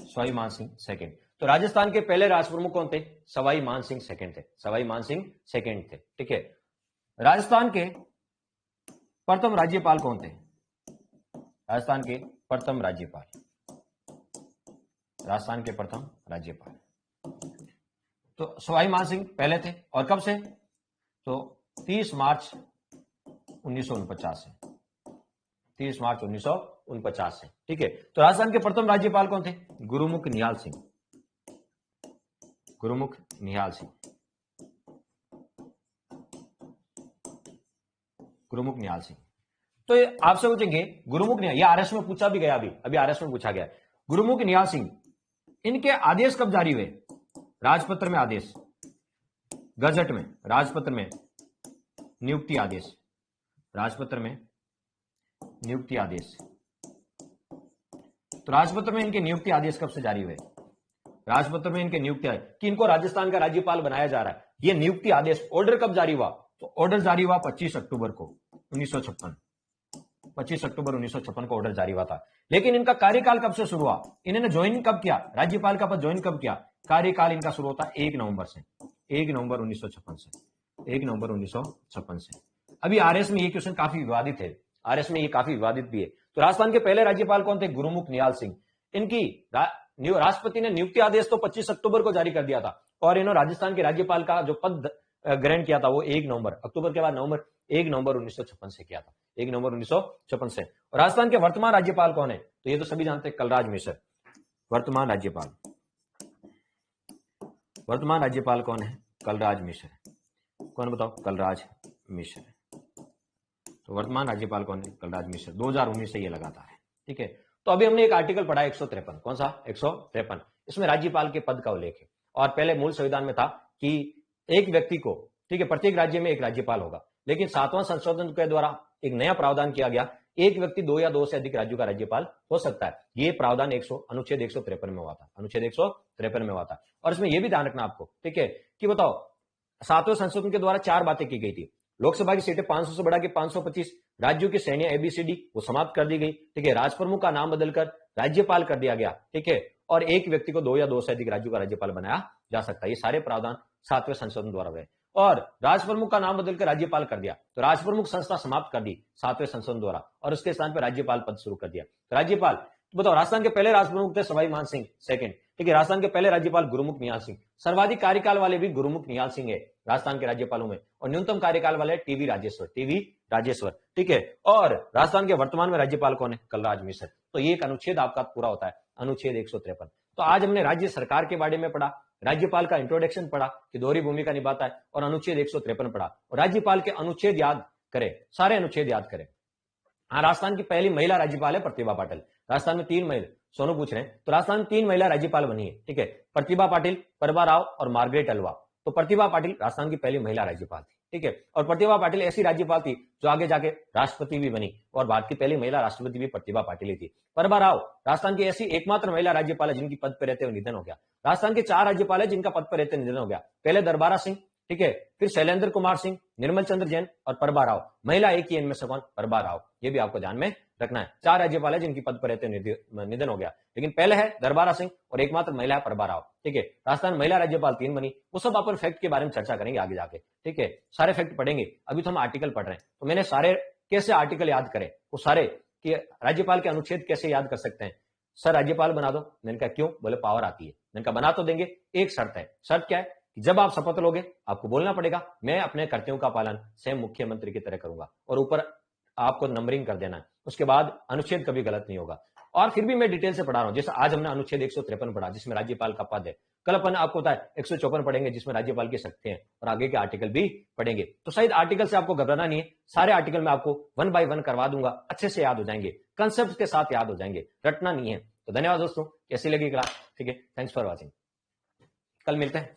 सवाई मानसिंह सेकंड। तो राजस्थान के पहले राजप्रमुख कौन थे? सवाई मानसिंह सेकंड थे, सवाई मानसिंह सेकंड थे, ठीक है। राजस्थान के प्रथम राज्यपाल कौन थे? राजस्थान के प्रथम राज्यपाल, राजस्थान के प्रथम राज्यपाल तो सवाई मानसिंह पहले थे। और कब से? तो 30 मार्च 1949 से, 30 मार्च 1949 से, ठीक है। तो राजस्थान के प्रथम राज्यपाल कौन थे? गुरुमुख निहाल सिंह, गुरुमुख निहाल सिंह, गुरुमुख निहाल सिंह। तो ये आपसे पूछेंगे गुरुमुख निहाल, ये आरएस में पूछा भी गया, अभी आरएस में पूछा गया। गुरुमुख निहाल सिंह, इनके आदेश कब जारी हुए? राजपत्र में आदेश, गजट में, राजपत्र में नियुक्ति आदेश, राजपत्र में नियुक्ति आदेश। तो राजपत्र में इनके नियुक्ति आदेश कब से जारी हुए? राजपत्र में इनके नियुक्ति कि इनको राजस्थान का राज्यपाल बनाया जा रहा है, ये नियुक्ति आदेश ऑर्डर कब जारी हुआ? तो ऑर्डर जारी हुआ 25 अक्टूबर को 1956, 25 अक्टूबर 1956 को ऑर्डर जारी हुआ था। लेकिन इनका कार्यकाल कब से शुरू हुआ? इन्होंने ज्वाइन कब किया? राज्यपाल का पद ज्वाइन कब किया? कार्यकाल इनका शुरू होता 1 नवंबर से, 1 नवंबर 1956 से, 1 नवंबर 1956 से। अभी आरएस में ये क्वेश्चन काफी विवादित है, आरएस में ये काफी विवादित भी है। तो राजस्थान के पहले राज्यपाल कौन थे? गुरुमुख निहाल सिंह। इनकी राष्ट्रपति ने नियुक्ति आदेश तो 25 अक्टूबर को जारी कर दिया था और इन्होंने राजस्थान के राज्यपाल का जो पद ग्रहण किया था वो 1 नवंबर, अक्टूबर के बाद नवंबर, 1 नवंबर 1956 से किया था, 1 नवंबर 1956 से। और राजस्थान के वर्तमान राज्यपाल कौन है? तो ये तो सभी जानते हैं, कलराज मिश्र। वर्तमान राज्यपाल, वर्तमान राज्यपाल कौन है? कलराज मिश्र। कौन बताओ? कलराज मिश्र। तो वर्तमान राज्यपाल कौन है? कलराज मिश्र। 2019 से ये लगातार है, ठीक है। तो अभी हमने एक आर्टिकल पढ़ा 153, कौन सा? 153। इसमें राज्यपाल के पद का उल्लेख है और पहले मूल संविधान में था कि एक व्यक्ति को, ठीक है, प्रत्येक राज्य में एक राज्यपाल होगा। लेकिन 7वां संशोधन के द्वारा एक नया प्रावधान किया गया, एक व्यक्ति 2 या 2 से अधिक राज्यों का राज्यपाल हो सकता है। ये प्रावधान अनुच्छेद 153 में हुआ था, अनुच्छेद 153 में हुआ था। और इसमें यह भी ध्यान रखना आपको, ठीक है, कि बताओ 7वें संशोधन के द्वारा 4 बातें की गई थी। लोकसभा की सीटें 500 से बढ़ा के 525, राज्यों की श्रेणियां ABCD वो समाप्त कर दी गई, ठीक है। राजप्रमुख का नाम बदलकर राज्यपाल कर दिया गया, ठीक है। और एक व्यक्ति को 2 या 2 से अधिक राज्यों का राज्यपाल बनाया जा सकता है। ये सारे प्रावधान 7वें संशोधन द्वारा हुए। और राजप्रमुख का नाम बदलकर राज्यपाल कर दिया, तो राजप्रमुख संस्था समाप्त कर दी 7वें संशोधन द्वारा और उसके स्थान पर राज्यपाल पद शुरू कर दिया। तो राज्यपाल, तो बताओ, राजस्थान के पहले राजप्रमुख थे सवाई मानसिंह सेकंड, ठीक है। राजस्थान के पहले राज्यपाल गुरुमुख निहाल सिंह। सर्वाधिक कार्यकाल वाले भी गुरुमुख निहाल सिंह है राजस्थान के राज्यपालों में, और न्यूनतम कार्यकाल वाले टीवी राजेश्वर, ठीक है। और राजस्थान के वर्तमान में राज्यपाल कौन है? कलराज मिश्र। तो ये एक अनुच्छेद आपका पूरा होता है, अनुच्छेद 153। तो आज हमने राज्य सरकार के बारे में पढ़ा, राज्यपाल का इंट्रोडक्शन पढ़ा कि दोहरी भूमिका निभाता है, और अनुच्छेद 153 पढ़ा। और राज्यपाल के अनुच्छेद याद करें, सारे अनुच्छेद याद करें। हाँ, राजस्थान की पहली महिला राज्यपाल है प्रतिभा पाटिल। राजस्थान में 3 महिला, सोनू पूछ रहे हैं, तो राजस्थान में 3 महिला राज्यपाल बनी है, ठीक है। प्रतिभा पाटिल, प्रभा राव और मार्गरेट अलवा। तो प्रतिभा पाटिल राजस्थान की पहली महिला राज्यपाल थी, ठीक है। और प्रतिभा पाटिल ऐसी राज्यपाल थी जो आगे जाके राष्ट्रपति भी बनी, और भारत की पहली महिला राष्ट्रपति भी प्रतिभा पाटिल ही थी। प्रभा राव राजस्थान की ऐसी एकमात्र महिला राज्यपाल है जिनकी पद पर रहते हुए निधन हो गया। राजस्थान के 4 राज्यपाल है जिनका पद पर रहते निधन हो गया। पहले दरबारा सिंह, ठीक है, फिर शैलेंद्र कुमार सिंह, निर्मल चंद्र जैन और प्रभा राव। महिला एक ही, इनमें से कौन? प्रभा राव। ये भी आपको ध्यान में रखना है। 4 राज्यपाल है जिनकी पद पर रहते निधन हो गया, लेकिन पहले है दरबारा सिंह और एकमात्र महिला है प्रभा राव, ठीक है। राजस्थान महिला राज्यपाल 3 बनी। वो सब अपन फैक्ट के बारे में चर्चा करेंगे आगे जाके, ठीक है। सारे फैक्ट पढ़ेंगे, अभी तो हम आर्टिकल पढ़ रहे हैं। तो मैंने सारे कैसे आर्टिकल याद करें, वो सारे कि राज्यपाल के अनुच्छेद कैसे याद कर सकते हैं। सर राज्यपाल बना दो, मैंने कहा क्यों? बोले पावर आती है। मैंने कहा बना तो देंगे, एक शर्त है। शर्त क्या है? कि जब आप शपथ लोगे आपको बोलना पड़ेगा मैं अपने कर्तव्यों का पालन स्वयं मुख्यमंत्री की तरह करूंगा, और ऊपर आपको नंबरिंग कर देना है। उसके बाद अनुच्छेद कभी गलत नहीं होगा। और फिर भी मैं डिटेल से पढ़ा रहा हूं, जैसे आज हमने अनुच्छेद 153 पढ़ा जिसमें राज्यपाल का पद है, कल अपन आपको पता है 154 पढ़ेंगे जिसमें राज्यपाल की शक्ति है, और आगे के आर्टिकल भी पढ़ेंगे। तो शायद आर्टिकल से आपको घबराना नहीं है, सारे आर्टिकल मैं आपको 1 बाय 1 करवा दूंगा, अच्छे से याद हो जाएंगे, कंसेप्ट के साथ याद हो जाएंगे, रटना नहीं है। तो धन्यवाद दोस्तों, कैसी लगी क्लास? ठीक है, थैंक्स फॉर वॉचिंग, कल मिलते हैं।